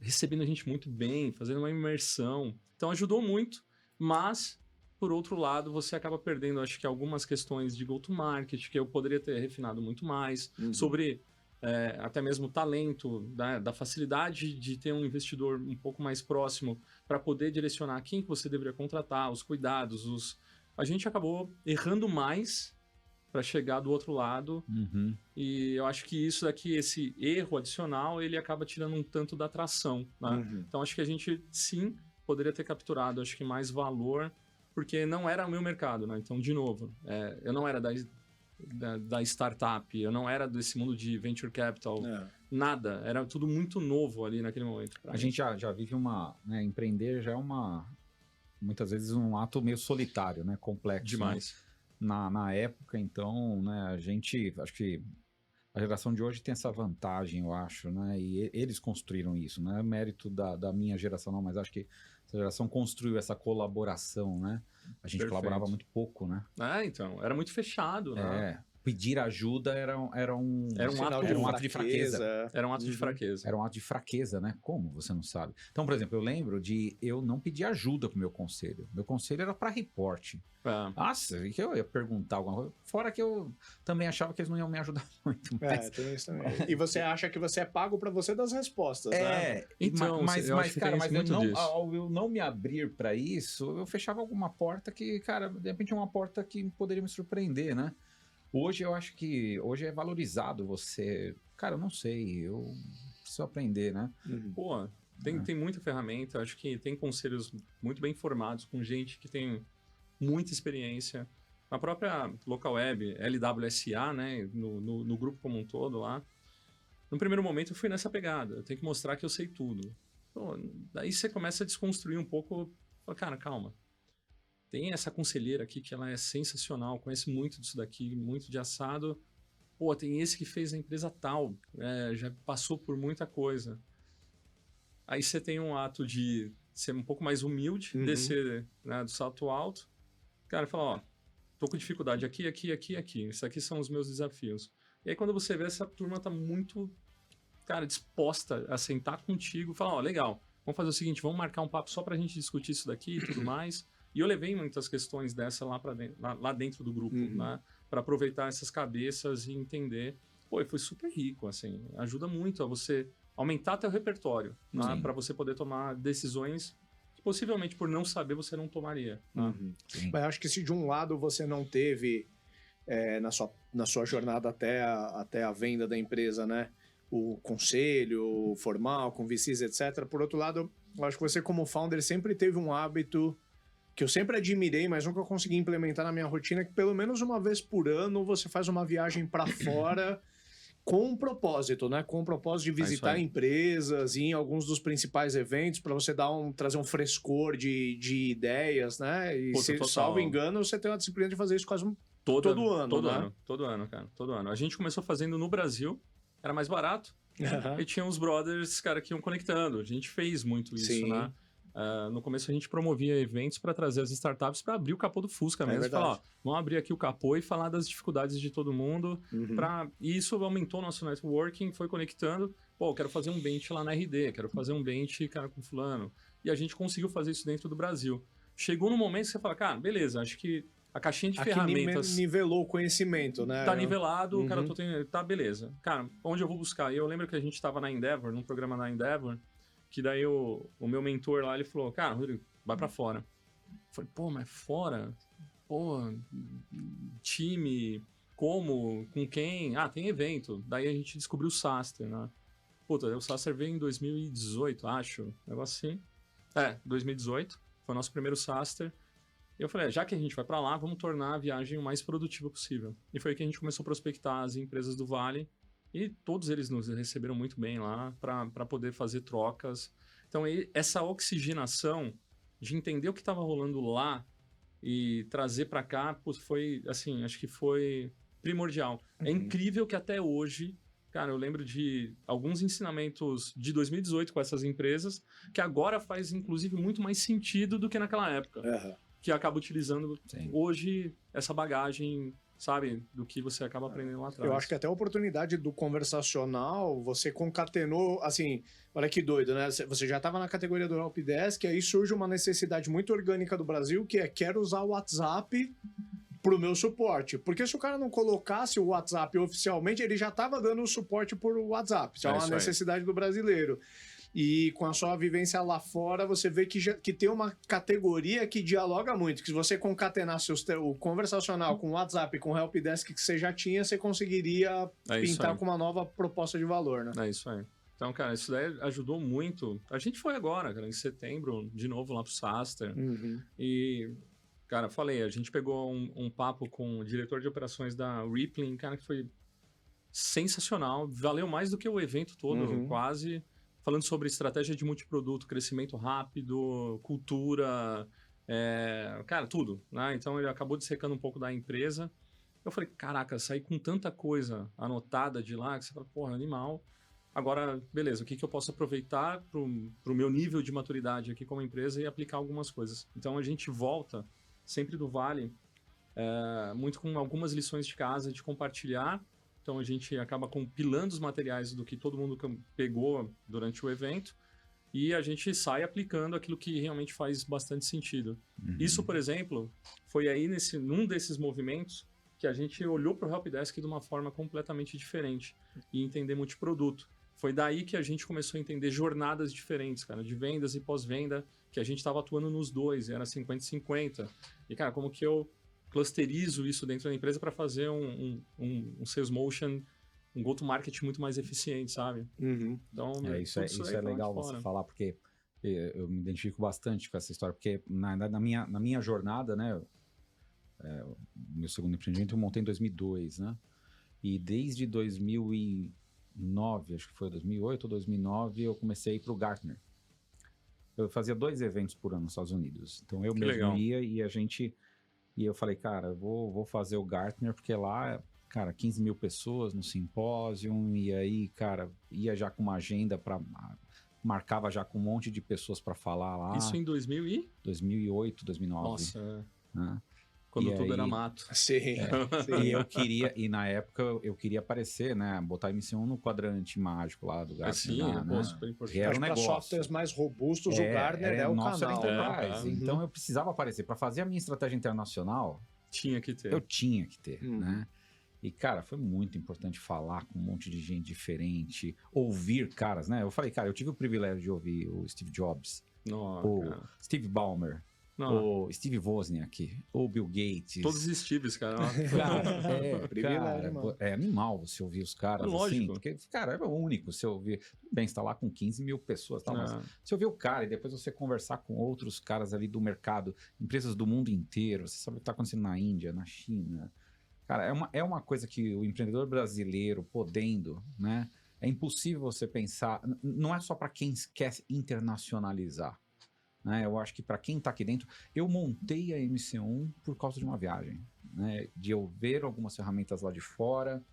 Speaker 2: recebendo a gente muito bem, fazendo uma imersão. Então ajudou muito, mas, por outro lado, você acaba perdendo, acho que, algumas questões de go-to-market, que eu poderia ter refinado muito mais, sobre até mesmo talento, da facilidade de ter um investidor um pouco mais próximo para poder direcionar quem que você deveria contratar, os cuidados, a gente acabou errando mais para chegar do outro lado. E eu acho que isso daqui, esse erro adicional, ele acaba tirando um tanto da atração, né? Então acho que a gente, sim, poderia ter capturado, acho que mais valor, porque não era o meu mercado, né? Então, de novo, eu não era da startup, eu não era desse mundo de venture capital, nada. Era tudo muito novo ali naquele momento.
Speaker 3: A gente já vive né, empreender já é muitas vezes um ato meio solitário, né? Complexo.
Speaker 2: Demais.
Speaker 3: Né? Na época, então, né, acho que a geração de hoje tem essa vantagem, eu acho, né? E eles construíram isso, não é mérito da minha geração, não, mas acho que essa geração construiu essa colaboração, né? A gente colaborava muito pouco, né?
Speaker 2: Então, era muito fechado, né?
Speaker 3: Pedir ajuda era um ato de fraqueza.
Speaker 2: Era um ato de fraqueza.
Speaker 3: Era um ato de fraqueza, né? Como você não sabe? Então, por exemplo, eu lembro de eu não pedir ajuda pro meu conselho. Meu conselho era para report. Nossa, que eu ia perguntar alguma coisa. Fora que eu também achava que eles não iam me ajudar muito. Mas...
Speaker 1: tem isso também. E você acha que você é pago para você das respostas, né?
Speaker 2: Então,
Speaker 3: mas cara, ao eu não me abrir para isso, eu fechava alguma porta que, cara, de repente é uma porta que poderia me surpreender, né? Hoje eu acho que hoje é valorizado você... Cara, eu não sei, eu preciso aprender, né?
Speaker 2: Pô, tem muita ferramenta, acho que tem conselhos muito bem formados, com gente que tem muita experiência. A própria Local Web, LWSA, né, no grupo como um todo lá, no primeiro momento eu fui nessa pegada, eu tenho que mostrar que eu sei tudo. Pô, daí você começa a desconstruir um pouco, fala, cara, calma. Tem essa conselheira aqui que ela é sensacional, conhece muito disso daqui, muito de assado. Pô, tem esse que fez a empresa tal, já passou por muita coisa. Aí você tem um ato de ser um pouco mais humilde, descer, né, do salto alto. Cara, fala, ó, tô com dificuldade aqui. Esses aqui são os meus desafios. E aí quando você vê, essa turma tá muito, cara, disposta a sentar contigo e falar, ó, legal, vamos fazer o seguinte, vamos marcar um papo só pra gente discutir isso daqui e tudo mais. E eu levei muitas questões dessa lá dentro do grupo, né? Para aproveitar essas cabeças e entender. Pô, e foi super rico, assim. Ajuda muito a você aumentar teu repertório, né? Para você poder tomar decisões que possivelmente por não saber você não tomaria. Tá?
Speaker 1: Mas acho que se de um lado você não teve na sua jornada até a venda da empresa, né, o conselho formal com VCs, etc. Por outro lado, eu acho que você como founder sempre teve um hábito que eu sempre admirei, mas nunca consegui implementar na minha rotina, que pelo menos uma vez por ano você faz uma viagem para fora com um propósito, né? Com o propósito de visitar empresas, ir em alguns dos principais eventos para você trazer um frescor de ideias, né? E salvo engano, você tem uma disciplina de fazer isso quase todo ano,
Speaker 2: todo
Speaker 1: né?
Speaker 2: ano, todo ano, cara, todo ano. A gente começou fazendo no Brasil, era mais barato, e tinha uns brothers, cara, que iam conectando. A gente fez muito isso, né? No começo a gente promovia eventos para trazer as startups para abrir o capô do Fusca mesmo. Falar, ó, vamos abrir aqui o capô e falar das dificuldades de todo mundo. E isso aumentou nosso networking, foi conectando. Pô, quero fazer um bench lá na RD, quero fazer um bench, cara, com fulano. E a gente conseguiu fazer isso dentro do Brasil. Chegou no momento que você fala, cara, beleza, acho que a caixinha de ferramentas...
Speaker 1: nivelou o conhecimento, né?
Speaker 2: Tá nivelado, cara, tá, beleza. Cara, onde eu vou buscar? E eu lembro que a gente tava na Endeavor, num programa na Endeavor, que daí o meu mentor lá, ele falou, cara, Rodrigo, vai pra fora. Eu falei, pô, mas fora? Pô, time, como, com quem? Ah, tem evento. Daí a gente descobriu o Saster, né? Puta, o Saster veio em 2018, acho, negócio assim. 2018, foi o nosso primeiro Saster. E eu falei, já que a gente vai pra lá, vamos tornar a viagem o mais produtiva possível. E foi aí que a gente começou a prospectar as empresas do Vale. E todos eles nos receberam muito bem lá para poder fazer trocas. Então, essa oxigenação de entender o que estava rolando lá e trazer para cá, foi, assim, acho que foi primordial. É incrível que até hoje, cara, eu lembro de alguns ensinamentos de 2018 com essas empresas, que agora faz, inclusive, muito mais sentido do que naquela época. Que acaba utilizando hoje essa bagagem, sabe, do que você acaba aprendendo lá atrás.
Speaker 1: Eu acho que até a oportunidade do conversacional, você concatenou, assim, olha que doido, né? Você já estava na categoria do Helpdesk, aí surge uma necessidade muito orgânica do Brasil, que é, quero usar o WhatsApp pro meu suporte. Porque se o cara não colocasse o WhatsApp oficialmente, ele já estava dando o suporte por WhatsApp. Isso é uma necessidade do brasileiro. E com a sua vivência lá fora, você vê que tem uma categoria que dialoga muito. Que se você concatenasse o conversacional com o WhatsApp, com o Helpdesk que você já tinha, você conseguiria pintar com uma nova proposta de valor, né?
Speaker 2: É isso aí. Então, cara, isso daí ajudou muito. A gente foi agora, cara, em setembro, de novo lá pro Saster. E, cara, falei, a gente pegou um papo com o diretor de operações da Rippling, cara, que foi sensacional. Valeu mais do que o evento todo, quase... Falando sobre estratégia de multiproduto, crescimento rápido, cultura, cara, tudo, né? Então ele acabou dissecando um pouco da empresa. Eu falei, caraca, saí com tanta coisa anotada de lá, que você fala, porra, animal. Agora, beleza, o que eu posso aproveitar pro meu nível de maturidade aqui como empresa e aplicar algumas coisas. Então a gente volta sempre do Vale, muito com algumas lições de casa, de compartilhar. Então a gente acaba compilando os materiais do que todo mundo pegou durante o evento e a gente sai aplicando aquilo que realmente faz bastante sentido. Isso, por exemplo, foi aí num desses movimentos que a gente olhou para o Helpdesk de uma forma completamente diferente e entender multiproduto. Foi daí que a gente começou a entender jornadas diferentes, cara, de vendas e pós-venda, que a gente estava atuando nos dois, era 50-50. E, cara, como que eu clusterizo isso dentro da empresa para fazer um sales motion, um go-to-market muito mais eficiente, sabe?
Speaker 3: Então, isso é legal você falar, porque eu me identifico bastante com essa história, porque na minha jornada, né, meu segundo empreendimento eu montei em 2002, né? E desde 2009, acho que foi 2008 ou 2009, eu comecei a ir para o Gartner. Eu fazia 2 eventos por ano nos Estados Unidos. Então eu mesmo ia e eu falei, cara, eu vou fazer o Gartner, porque lá, cara, 15 mil pessoas no simpósio, e aí, cara, ia já com uma agenda marcava já com um monte de pessoas para falar lá.
Speaker 2: Isso em 2008,
Speaker 3: 2009.
Speaker 2: Nossa,
Speaker 3: né?
Speaker 2: Quando tudo era mato.
Speaker 1: Sim.
Speaker 3: E na época eu queria aparecer, né? Botar a MC1 no quadrante mágico lá do Gartner.
Speaker 2: Sim,
Speaker 3: né?
Speaker 2: super importante.
Speaker 3: Era um
Speaker 1: para
Speaker 3: negócio.
Speaker 1: softwares mais robustos, o Gartner é o canal.
Speaker 3: Então eu precisava aparecer. Para fazer a minha estratégia internacional,
Speaker 2: tinha que ter.
Speaker 3: Eu tinha que ter, né? E, cara, foi muito importante falar com um monte de gente diferente, ouvir caras, né? Eu falei, cara, eu tive o privilégio de ouvir o Steve Jobs o Steve Ballmer, o Steve Wozniak, o Bill Gates.
Speaker 2: Todos os Steves, cara.
Speaker 3: É animal você ouvir os caras assim. Porque, cara, é único você ouvir. Bem, você tá lá com 15 mil pessoas, tá? Mas você ouvir o cara e depois você conversar com outros caras ali do mercado, empresas do mundo inteiro, você sabe o que tá acontecendo na Índia, na China. Cara, é uma coisa que o empreendedor brasileiro podendo, né? É impossível você pensar. Não é só para quem quer internacionalizar. Né? Eu acho que para quem está aqui dentro, eu montei a MC1 por causa de uma viagem, né? De eu ver algumas ferramentas lá de fora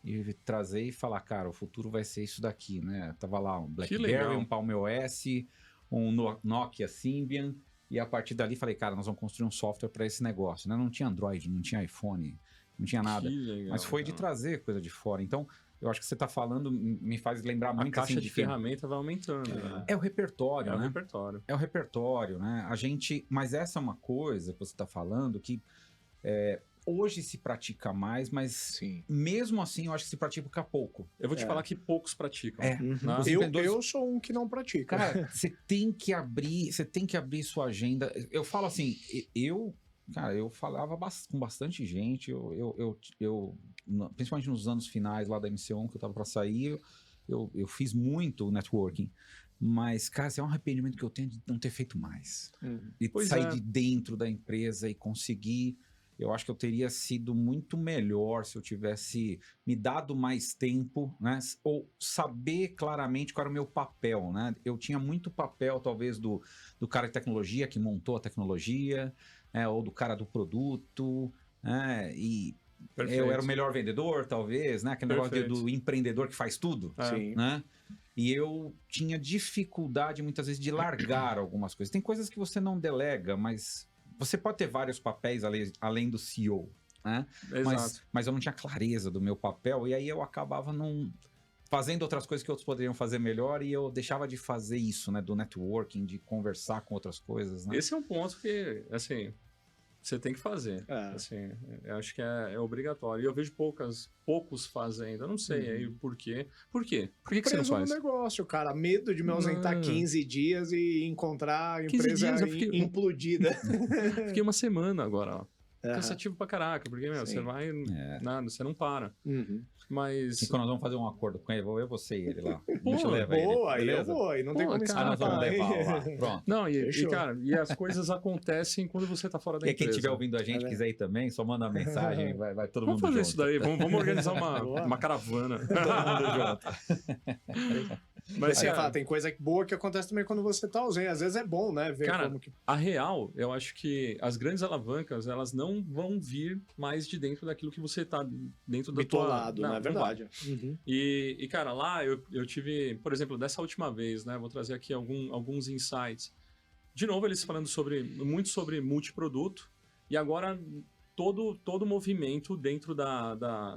Speaker 3: e trazer e falar, cara, o futuro vai ser isso daqui, né? Tava lá um BlackBerry, um Palm OS, um Nokia Symbian, e a partir dali falei, cara, nós vamos construir um software para esse negócio, né? Não tinha Android, não tinha iPhone, não tinha nada, mas foi de trazer coisa de fora. Então, eu acho que você está falando, me faz lembrar muito...
Speaker 2: A caixa de ferramenta vai aumentando. Né?
Speaker 3: É o repertório, né?
Speaker 2: É o repertório.
Speaker 3: É o repertório, né? Mas essa é uma coisa que você está falando que hoje se pratica mais, mas
Speaker 1: Sim.
Speaker 3: Mesmo assim eu acho que se pratica pouco.
Speaker 2: Eu vou te falar que poucos praticam.
Speaker 1: Eu sou um que não pratica.
Speaker 3: Cara, você tem que abrir sua agenda. Eu falo assim, Cara, eu falava com bastante gente, principalmente nos anos finais lá da MC1, que eu tava para sair, eu fiz muito networking, mas, cara, é um arrependimento que eu tenho de não ter feito mais. E sair de dentro da empresa e conseguir, eu acho que eu teria sido muito melhor se eu tivesse me dado mais tempo, né? Ou saber claramente qual era o meu papel, né? Eu tinha muito papel, talvez, do cara de tecnologia que montou a tecnologia, ou do cara do produto, e eu era o melhor vendedor, talvez, né? Aquele negócio do empreendedor que faz tudo, né? E eu tinha dificuldade, muitas vezes, de largar algumas coisas. Tem coisas que você não delega, mas você pode ter vários papéis além do CEO, né? Mas eu não tinha clareza do meu papel, e aí eu acabava fazendo outras coisas que outros poderiam fazer melhor, e eu deixava de fazer isso, né? Do networking, de conversar com outras coisas, né?
Speaker 2: Esse é um ponto que, assim, você tem que fazer. Assim, eu acho que é obrigatório. E eu vejo poucos fazendo. Eu não sei aí por quê. Por quê? Por que você não faz?
Speaker 1: No negócio, cara. Medo de me ausentar 15 dias e encontrar a empresa implodida.
Speaker 2: Fiquei uma semana agora, ó. Cansativo pra caraca, porque, você vai... Nada, você não para. Mas...
Speaker 3: E quando nós vamos fazer um acordo com ele, vou eu, você e ele lá.
Speaker 1: Aí eu vou, aí não tem como escapar.
Speaker 3: Nós vamos levar lá. Pronto.
Speaker 2: Não, cara, e as coisas acontecem quando você tá fora da empresa.
Speaker 3: E quem estiver ouvindo a gente, quiser ir também, só manda uma mensagem, vai todo mundo junto.
Speaker 2: Vamos fazer isso daí, vamos organizar uma caravana.
Speaker 3: Todo mundo junto.
Speaker 1: Mas tem coisa boa que acontece também quando você tá ausente. Às vezes é bom, né? Ver como que...
Speaker 2: A real, eu acho que as grandes alavancas, elas não vão vir mais de dentro daquilo que você tá dentro da
Speaker 1: bitolado, não é verdade.
Speaker 2: E, cara, lá eu tive, por exemplo, dessa última vez, né? Vou trazer aqui alguns insights. De novo, eles falando muito sobre multiproduto, e agora todo o movimento dentro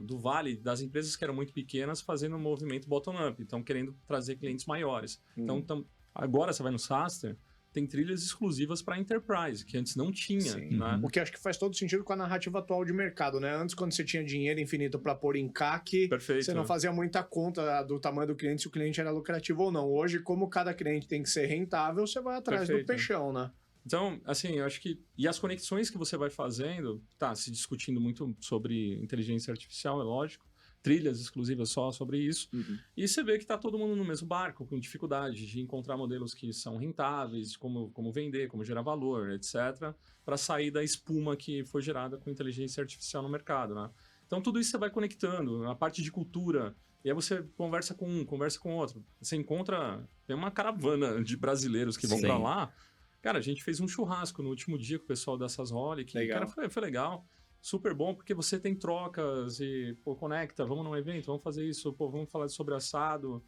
Speaker 2: do Vale, das empresas que eram muito pequenas, fazendo um movimento bottom-up, então querendo trazer clientes maiores. Então, agora você vai no Saster, tem trilhas exclusivas para Enterprise, que antes não tinha. Né?
Speaker 1: O que acho que faz todo sentido com a narrativa atual de mercado, né? Antes, quando você tinha dinheiro infinito para pôr em CAC, você não fazia muita conta do tamanho do cliente, se o cliente era lucrativo ou não. Hoje, como cada cliente tem que ser rentável, você vai atrás do peixão, né?
Speaker 2: Então, assim, eu acho que... E as conexões que você vai fazendo, se discutindo muito sobre inteligência artificial, é lógico, trilhas exclusivas só sobre isso, e você vê que tá todo mundo no mesmo barco, com dificuldade de encontrar modelos que são rentáveis, como vender, como gerar valor, etc., para sair da espuma que foi gerada com inteligência artificial no mercado, né? Então, tudo isso você vai conectando, a parte de cultura, e aí você conversa com um, conversa com outro. Você encontra... Tem uma caravana de brasileiros que vão para lá. Cara, a gente fez um churrasco no último dia com o pessoal da Sasholic. Cara, foi legal. Super bom, porque você tem trocas e, conecta, vamos num evento, vamos fazer isso, vamos falar sobre assado.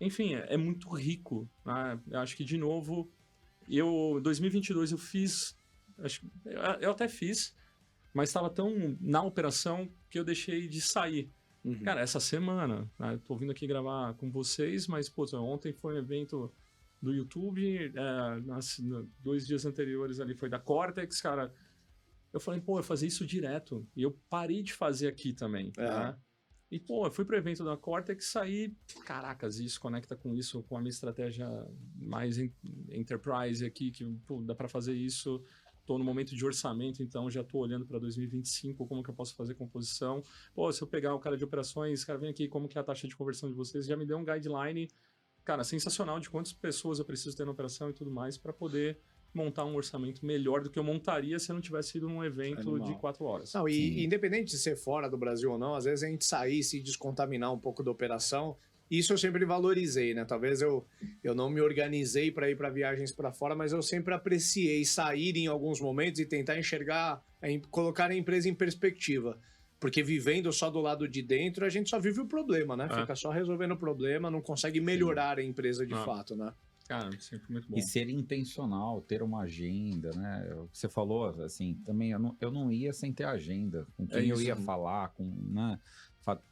Speaker 2: Enfim, é muito rico. Né? Eu acho que, de novo, em 2022 eu fiz... Eu até fiz, mas estava tão na operação que eu deixei de sair. Cara, essa semana, né, tô vindo aqui gravar com vocês, mas, ontem foi um evento... do YouTube, 2 dias anteriores ali foi da Cortex, cara. Eu falei, eu fazia isso direto. E eu parei de fazer aqui também, né? E, pô, eu fui pro evento da Cortex e saí, caracas, isso conecta com isso, com a minha estratégia mais enterprise aqui, que pô, dá para fazer isso. Tô no momento de orçamento, então já tô olhando para 2025, como que eu posso fazer composição. Pô, se eu pegar o cara de operações, cara, vem aqui, como que é a taxa de conversão de vocês? Já me deu um guideline, cara, sensacional de quantas pessoas eu preciso ter na operação e tudo mais para poder montar um orçamento melhor do que eu montaria se eu não tivesse ido num evento de 4 horas.
Speaker 1: Não, e independente de ser fora do Brasil ou não, às vezes a gente sair e se descontaminar um pouco da operação, isso eu sempre valorizei, né? Talvez eu não me organizei para ir para viagens para fora, mas eu sempre apreciei sair em alguns momentos e tentar enxergar, colocar a empresa em perspectiva. Porque vivendo só do lado de dentro, a gente só vive o problema, né? Fica só resolvendo o problema, não consegue melhorar a empresa de fato, né?
Speaker 2: Cara, sempre muito bom.
Speaker 3: E ser intencional, ter uma agenda, né? O que você falou, assim, também eu não ia sem ter agenda. Com quem eu ia falar, né?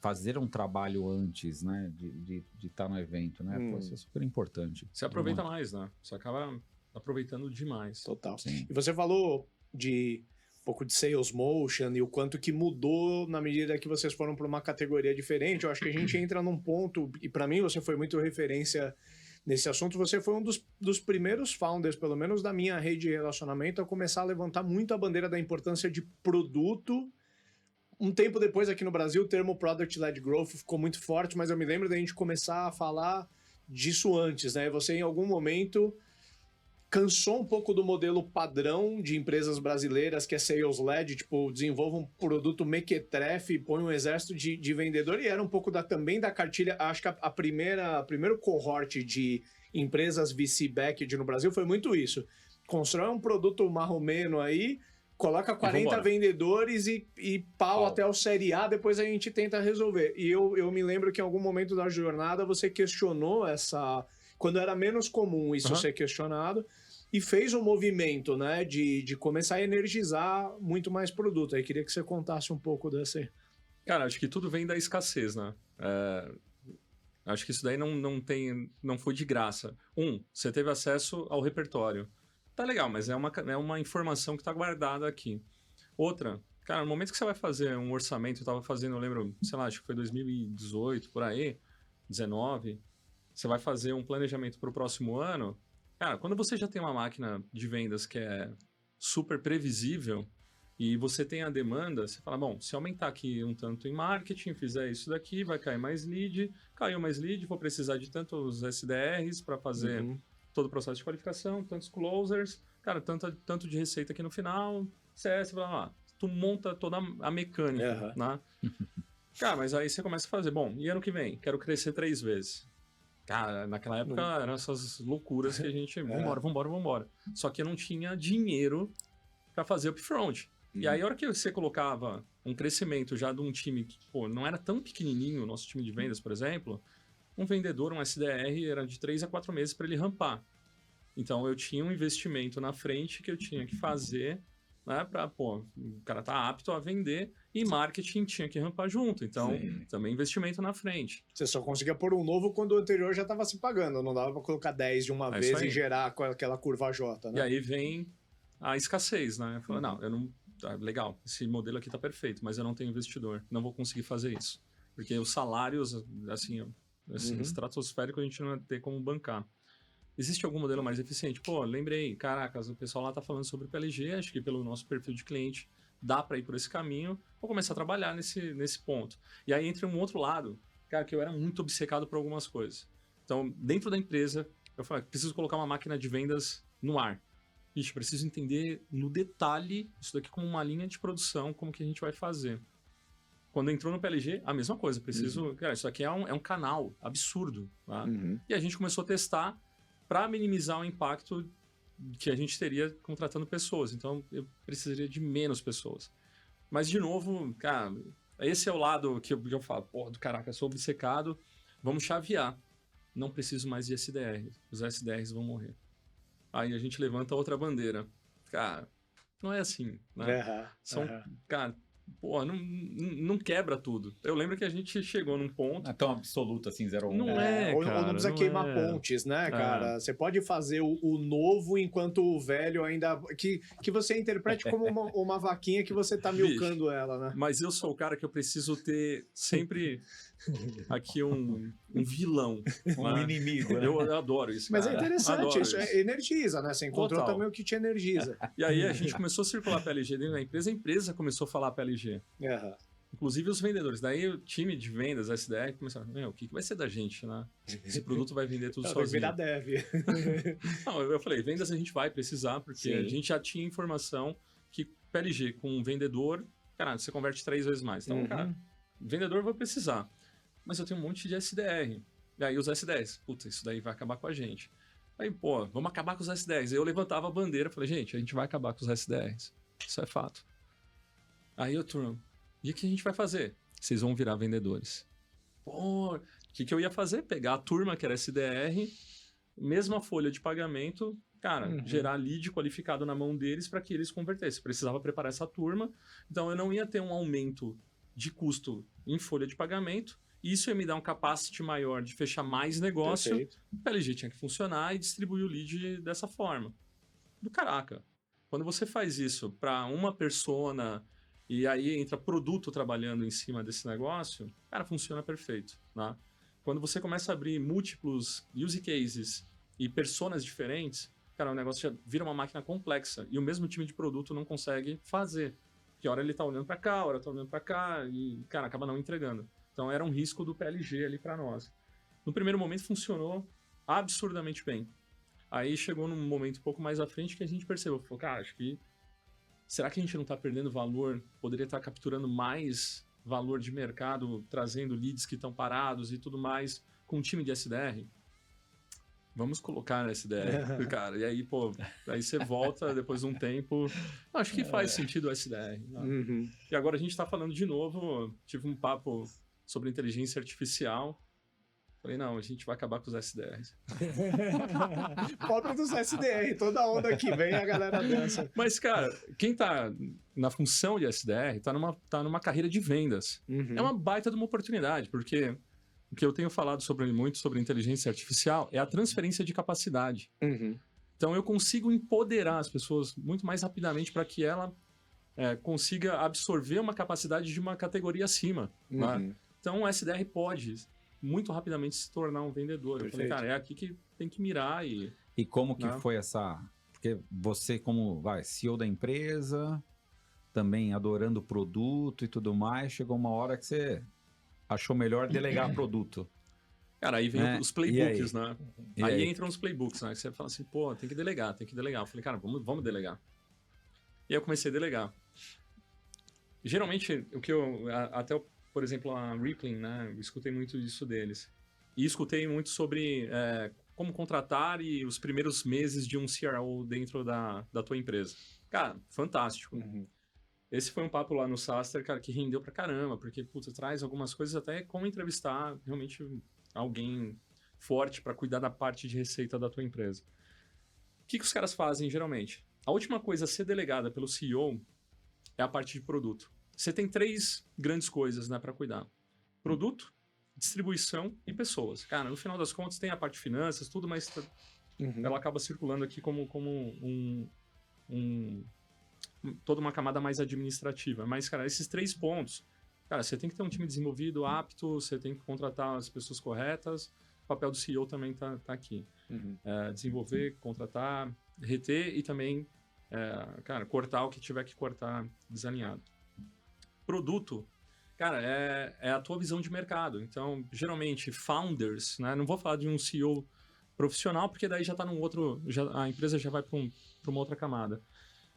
Speaker 3: Fazer um trabalho antes, né? De estar no evento, né? Pô, isso é super importante.
Speaker 2: Você aproveita mais, né? Você acaba aproveitando demais.
Speaker 1: Total. Sim. E você falou de um pouco de sales motion e o quanto que mudou na medida que vocês foram para uma categoria diferente. Eu acho que a gente entra num ponto, e para mim você foi muito referência nesse assunto. Você foi um dos primeiros founders, pelo menos da minha rede de relacionamento, a começar a levantar muito a bandeira da importância de produto. Um tempo depois, aqui no Brasil, o termo Product-Led Growth ficou muito forte, mas eu me lembro da gente começar a falar disso antes, né? Você, em algum momento, cansou um pouco do modelo padrão de empresas brasileiras, que é sales-led, tipo, desenvolva um produto mequetrefe, põe um exército de vendedor, e era um pouco também da cartilha. Acho que a primeiro cohort de empresas VC-backed no Brasil foi muito isso. Constrói um produto marromeno aí, coloca 40 vendedores e pau até o Série A, depois a gente tenta resolver. E eu me lembro que em algum momento da jornada você questionou essa... Quando era menos comum isso ser questionado, e fez um movimento, né, de começar a energizar muito mais produto. Aí queria que você contasse um pouco desse...
Speaker 2: Cara, acho que tudo vem da escassez, né? Acho que isso daí não foi de graça. Você teve acesso ao repertório. Tá legal, mas é uma informação que tá guardada aqui. Outra, cara, no momento que você vai fazer um orçamento, eu tava fazendo, eu lembro, sei lá, acho que foi 2018, por aí, 19, você vai fazer um planejamento para o próximo ano. Cara, quando você já tem uma máquina de vendas que é super previsível e você tem a demanda, você fala, bom, se aumentar aqui um tanto em marketing, fizer isso daqui, vai cair mais lead, caiu mais lead, vou precisar de tantos SDRs para fazer todo o processo de qualificação, tantos closers, cara, tanto de receita aqui no final, CS, blá, blá, blá. Tu monta toda a mecânica, né? Cara, mas aí você começa a fazer, bom, e ano que vem? Quero crescer 3 vezes. Cara, naquela época eram essas loucuras que a gente, vambora. Só que eu não tinha dinheiro para fazer upfront. E aí, a hora que você colocava um crescimento já de um time que, pô, não era tão pequenininho, o nosso time de vendas, por exemplo, um vendedor, um SDR, era de 3 a 4 meses para ele rampar. Então, eu tinha um investimento na frente que eu tinha que fazer, né, para, pô, o cara tá apto a vender, e marketing tinha que rampar junto. Então, também investimento na frente.
Speaker 1: Você só conseguia pôr um novo quando o anterior já estava se pagando, não dava para colocar 10 de uma vez e gerar aquela curva J, né?
Speaker 2: E aí vem a escassez, né? Fala, não, eu não... legal, esse modelo aqui tá perfeito, mas eu não tenho investidor, não vou conseguir fazer isso. Porque os salários, assim, estratosféricos, a gente não vai ter como bancar. Existe algum modelo mais eficiente? Pô, lembrei, caracas, o pessoal lá tá falando sobre PLG, acho que pelo nosso perfil de cliente dá para ir por esse caminho, vou começar a trabalhar nesse ponto. E aí entra um outro lado, cara, que eu era muito obcecado por algumas coisas. Então, dentro da empresa, eu falei, preciso colocar uma máquina de vendas no ar. Ixi, preciso entender no detalhe isso daqui como uma linha de produção, como que a gente vai fazer. Quando entrou no PLG, a mesma coisa. Preciso... Cara, isso aqui é um canal absurdo. Tá? E a gente começou a testar para minimizar o impacto que a gente teria contratando pessoas. Então, eu precisaria de menos pessoas. Mas, de novo, cara, esse é o lado que eu falo, pô, do caraca, eu sou obcecado, vamos chavear. Não preciso mais de SDR. Os SDRs vão morrer. Aí a gente levanta outra bandeira. Cara, não é assim, né? Cara, pô, não quebra tudo. Eu lembro que a gente chegou num ponto...
Speaker 3: Não é tão absoluto assim, 0 a 1.
Speaker 2: Não
Speaker 3: cara.
Speaker 2: é,
Speaker 1: ou
Speaker 2: cara,
Speaker 1: não precisa
Speaker 2: não
Speaker 1: queimar
Speaker 2: é.
Speaker 1: pontes, né, cara? Você pode fazer o novo enquanto o velho ainda... Que você interprete como uma vaquinha que você tá milcando ela, né?
Speaker 2: Mas eu sou o cara que eu preciso ter sempre aqui um vilão.
Speaker 3: Um inimigo, né?
Speaker 2: Eu adoro isso,
Speaker 1: Mas
Speaker 2: cara.
Speaker 1: é interessante,
Speaker 2: Adoro
Speaker 1: isso energiza, né? Você encontrou
Speaker 2: Total.
Speaker 1: também o que te energiza.
Speaker 2: E aí a gente começou a circular PLG dentro da empresa, a empresa começou a falar PLG.
Speaker 1: Uhum.
Speaker 2: Inclusive os vendedores. Daí o time de vendas, SDR, começaram, o que vai ser da gente, né? Esse produto vai vender tudo sozinho.
Speaker 1: Virar dev.
Speaker 2: Não, eu falei, vendas a gente vai precisar, porque a gente já tinha informação que PLG com um vendedor, cara, você converte 3 vezes mais. Então, cara, vendedor vai precisar. Mas eu tenho um monte de SDR. E aí os S10, puta, isso daí vai acabar com a gente. Aí, pô, vamos acabar com os S10. Aí eu levantava a bandeira e falei, gente, a gente vai acabar com os S10. Isso é fato. Aí eu turno, e o que a gente vai fazer? Vocês vão virar vendedores. Pô, o que eu ia fazer? Pegar a turma que era SDR, mesma folha de pagamento, cara, gerar lead qualificado na mão deles para que eles convertessem. Precisava preparar essa turma, então eu não ia ter um aumento de custo em folha de pagamento. Isso ia me dar um capacity maior de fechar mais negócio.
Speaker 1: Perfeito.
Speaker 2: O PLG tinha que funcionar e distribuir o lead dessa forma. Do caraca. Quando você faz isso para uma persona e aí entra produto trabalhando em cima desse negócio, cara, funciona perfeito, né? Quando você começa a abrir múltiplos use cases e personas diferentes, cara, o negócio já vira uma máquina complexa e o mesmo time de produto não consegue fazer. Porque a hora ele tá olhando para cá, a hora tá olhando para cá e, cara, acaba não entregando. Então era um risco do PLG ali para nós. No primeiro momento funcionou absurdamente bem. Aí chegou num momento um pouco mais à frente que a gente percebeu, falou, cara, acho que será que a gente não está perdendo valor? Poderia estar capturando mais valor de mercado, trazendo leads que estão parados e tudo mais com um time de SDR? Vamos colocar na SDR, cara. E aí, pô, aí você volta depois de um tempo. Acho que faz sentido o SDR. Né? E agora a gente está falando de novo. Tive um papo sobre inteligência artificial. Falei, não, a gente vai acabar com os SDRs.
Speaker 1: Pobre dos SDR, toda onda que vem a galera dança.
Speaker 2: Mas, cara, quem tá na função de SDR tá numa carreira de vendas. É uma baita de uma oportunidade, porque o que eu tenho falado muito sobre inteligência artificial é a transferência de capacidade. Então, eu consigo empoderar as pessoas muito mais rapidamente para que ela consiga absorver uma capacidade de uma categoria acima. Né? Então, o SDR pode muito rapidamente se tornar um vendedor. Perfeito. Eu falei, cara, é aqui que tem que mirar e...
Speaker 3: E como que foi essa... Porque você como, CEO da empresa, também adorando o produto e tudo mais, chegou uma hora que você achou melhor delegar produto.
Speaker 2: Cara, aí vem os playbooks, né?
Speaker 3: Aí
Speaker 2: entram os playbooks, né? Que você fala assim, pô, tem que delegar. Eu falei, cara, vamos delegar. E aí eu comecei a delegar. Geralmente, o que até por exemplo, a Rippling, né? Eu escutei muito disso deles. E escutei muito sobre como contratar e os primeiros meses de um CRO dentro da tua empresa. Cara, fantástico. Esse foi um papo lá no Saster, cara, que rendeu pra caramba, porque, puta, traz algumas coisas até como entrevistar realmente alguém forte para cuidar da parte de receita da tua empresa. O que os caras fazem, geralmente? A última coisa a ser delegada pelo CEO é a parte de produto. Você tem 3 grandes coisas, né, para cuidar. Produto, distribuição e pessoas. Cara, no final das contas tem a parte de finanças, tudo, mas ela acaba circulando aqui como toda uma camada mais administrativa. Mas, cara, esses 3 pontos, cara, você tem que ter um time desenvolvido, apto, você tem que contratar as pessoas corretas. O papel do CEO também tá aqui. Desenvolver, contratar, reter e também, cara, cortar o que tiver que cortar desalinhado. Produto, cara, é a tua visão de mercado. Então, geralmente, founders, né? Não vou falar de um CEO profissional, porque daí já tá num outro... a empresa já vai para uma outra camada.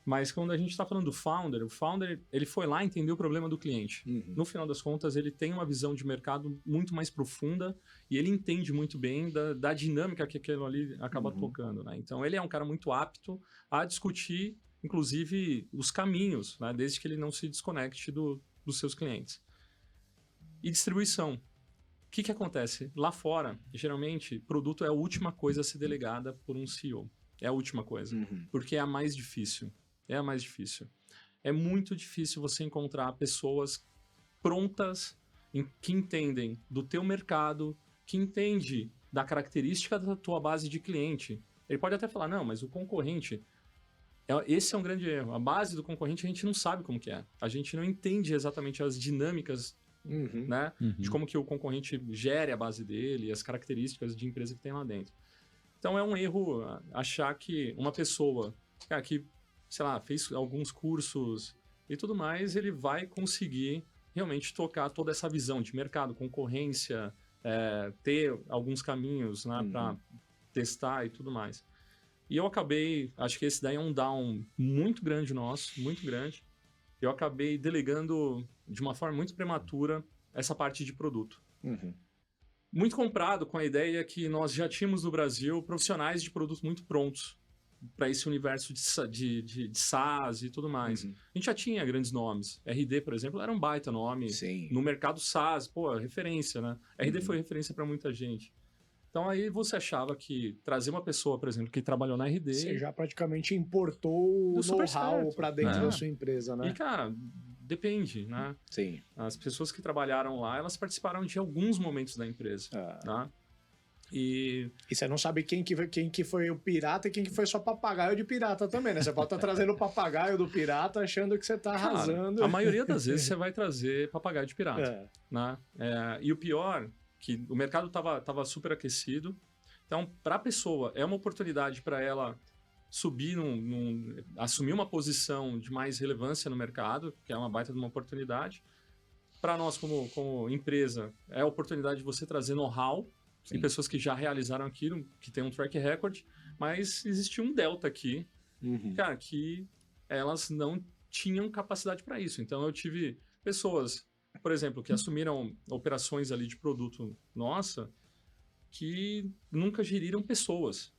Speaker 2: Mas quando a gente está falando do founder, o founder, ele foi lá entender o problema do cliente. No final das contas, ele tem uma visão de mercado muito mais profunda e ele entende muito bem da dinâmica que aquilo ali acaba tocando, né? Então, ele é um cara muito apto a discutir, inclusive, os caminhos, né? Desde que ele não se desconecte dos seus clientes. E distribuição. O que acontece? Lá fora, geralmente, produto é a última coisa a ser delegada por um CEO. É a última coisa. Porque é a mais difícil. É a mais difícil. é muito difícil você encontrar pessoas prontas, que entendem do teu mercado, que entende da característica da tua base de cliente. Ele pode até falar, não, mas o concorrente... Esse é um grande erro. A base do concorrente a gente não sabe como que é. A gente não entende exatamente as dinâmicas, né? De como que o concorrente gere a base dele, as características de empresa que tem lá dentro. Então é um erro achar que uma pessoa que, sei lá, fez alguns cursos e tudo mais, ele vai conseguir realmente tocar toda essa visão de mercado, concorrência, ter alguns caminhos, né, para testar e tudo mais. E eu acabei, acho que esse daí é um down muito grande nosso, muito grande. Eu acabei delegando de uma forma muito prematura essa parte de produto. Muito comprado com a ideia que nós já tínhamos no Brasil profissionais de produto muito prontos para esse universo de SaaS e tudo mais. A gente já tinha grandes nomes. RD, por exemplo, era um baita nome.
Speaker 1: Sim.
Speaker 2: No mercado SaaS, pô, referência, né? RD foi referência para muita gente. Então aí você achava que trazer uma pessoa, por exemplo, que trabalhou na RD...
Speaker 1: Você já praticamente importou o know-how para dentro da sua empresa, né?
Speaker 2: E, cara, depende, né?
Speaker 1: Sim.
Speaker 2: As pessoas que trabalharam lá, elas participaram de alguns momentos da empresa, né? E
Speaker 1: você não sabe quem que foi o pirata e quem que foi só papagaio de pirata também, né? Você pode estar trazendo o papagaio do pirata achando que você está arrasando.
Speaker 2: A maioria das vezes você vai trazer papagaio de pirata, né? E o pior... que o mercado estava super aquecido. Então, para a pessoa, é uma oportunidade para ela subir, assumir uma posição de mais relevância no mercado, que é uma baita de uma oportunidade. Para nós, como empresa, é a oportunidade de você trazer know-how e pessoas que já realizaram aquilo, que tem um track record, mas existia um delta aqui, cara, que elas não tinham capacidade para isso. Então, eu tive pessoas... por exemplo, que assumiram operações ali de produto nossa, que nunca geriram pessoas.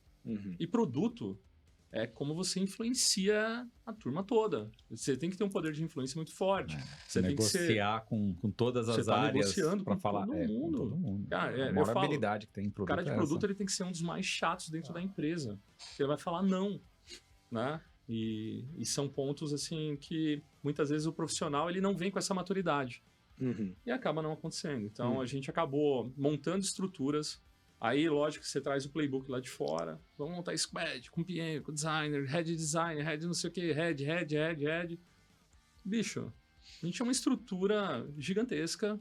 Speaker 2: E produto é como você influencia a turma toda. Você tem que ter um poder de influência muito forte. Você tem
Speaker 3: negociar
Speaker 2: que ser...
Speaker 3: com todas as
Speaker 2: você
Speaker 3: áreas
Speaker 2: negociando
Speaker 3: para
Speaker 2: com
Speaker 3: falar
Speaker 2: todo mundo.
Speaker 3: com todo mundo.
Speaker 2: Cara,
Speaker 3: a maior habilidade que tem em produto.
Speaker 2: O cara de produto ele tem que ser um dos mais chatos dentro da empresa. Ele vai falar não, né? E são pontos assim que muitas vezes o profissional ele não vem com essa maturidade. E acaba não acontecendo. Então, a gente acabou montando estruturas. Aí, lógico, você traz o playbook lá de fora. Vamos montar squad com PM, com designer, head não sei o que, head. Bicho, a gente é uma estrutura gigantesca.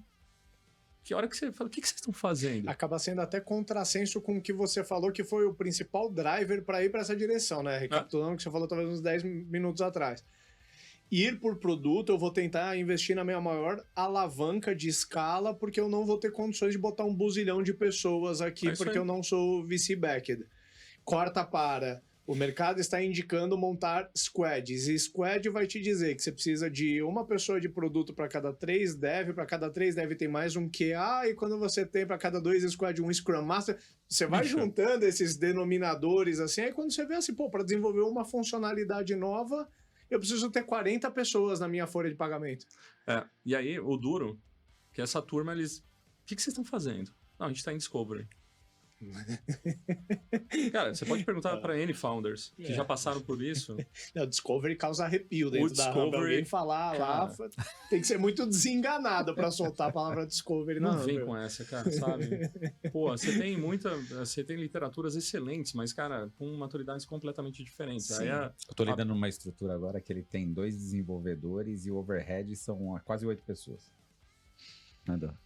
Speaker 2: Que hora que você fala, o que vocês estão fazendo?
Speaker 1: Acaba sendo até contrassenso com o que você falou, que foi o principal driver para ir para essa direção, né? Recapitulando o que você falou talvez uns 10 minutos atrás. Ir por produto, eu vou tentar investir na minha maior alavanca de escala, porque eu não vou ter condições de botar um buzilhão de pessoas aqui, porque eu não sou VC-backed. Corta para... o mercado está indicando montar squads, e squad vai te dizer que você precisa de uma pessoa de produto para cada 3 dev, para cada 3 dev tem mais um QA, e quando você tem para cada 2 squad um Scrum Master, você vai juntando esses denominadores assim, aí quando você vê assim, pô, para desenvolver uma funcionalidade nova... eu preciso ter 40 pessoas na minha folha de pagamento.
Speaker 2: E aí, o duro, que essa turma, eles... o que vocês estão fazendo? Não, a gente está em Discovery. Cara, você pode perguntar para N founders que já passaram por isso.
Speaker 1: O Discovery causa arrepio dentro da Discovery. Alguém falar cara, lá, tem que ser muito desenganado para soltar a palavra Discovery.
Speaker 2: Não vem com essa, cara, sabe? Pô, você tem literaturas excelentes, mas, cara, com maturidades completamente diferentes. Aí
Speaker 3: eu tô lidando numa estrutura agora que ele tem 2 desenvolvedores e o overhead são quase 8 pessoas. Nada.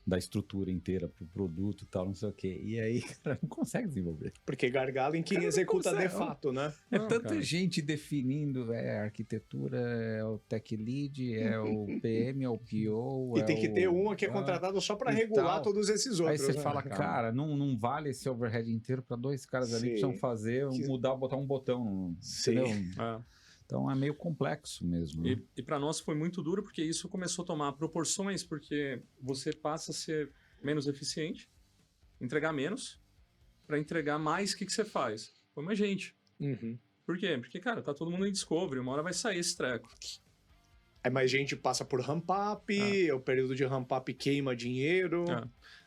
Speaker 3: Da estrutura inteira pro produto e tal, não sei o quê. E aí, cara, não consegue desenvolver.
Speaker 1: Porque gargalo em quem executa de fato, né?
Speaker 3: É tanta gente definindo, a arquitetura, é o tech lead, é o PM, é o PO.
Speaker 1: E tem que ter uma que é contratado só para regular todos esses outros.
Speaker 3: Aí você fala, cara, não vale esse overhead inteiro para 2 caras ali que precisam fazer, botar um botão, entendeu? Então é meio complexo mesmo. Né?
Speaker 2: E para nós foi muito duro porque isso começou a tomar proporções, porque você passa a ser menos eficiente, entregar menos, para entregar mais, o que você faz? Põe mais gente. Por quê? Porque, cara, tá todo mundo em Discovery, uma hora vai sair esse treco.
Speaker 1: Aí mais gente passa por ramp-up, o período de ramp-up queima dinheiro.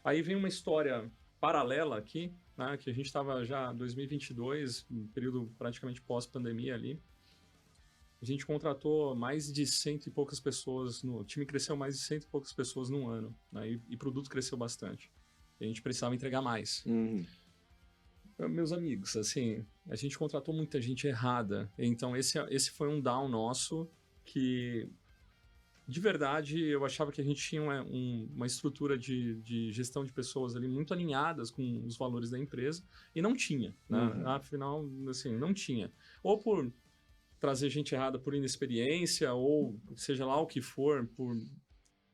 Speaker 2: Aí vem uma história paralela aqui, né, que a gente estava já em 2022, um período praticamente pós-pandemia ali. a gente contratou mais de 100 e poucas pessoas, o time cresceu mais de 100 e poucas pessoas num ano, né? E o produto cresceu bastante. A gente precisava entregar mais. Meus amigos, assim, a gente contratou muita gente errada. Então, esse foi um down nosso que, de verdade, eu achava que a gente tinha uma estrutura de gestão de pessoas ali muito alinhadas com os valores da empresa e não tinha, né? Afinal, assim, não tinha. Ou por trazer gente errada por inexperiência, ou seja lá o que for, por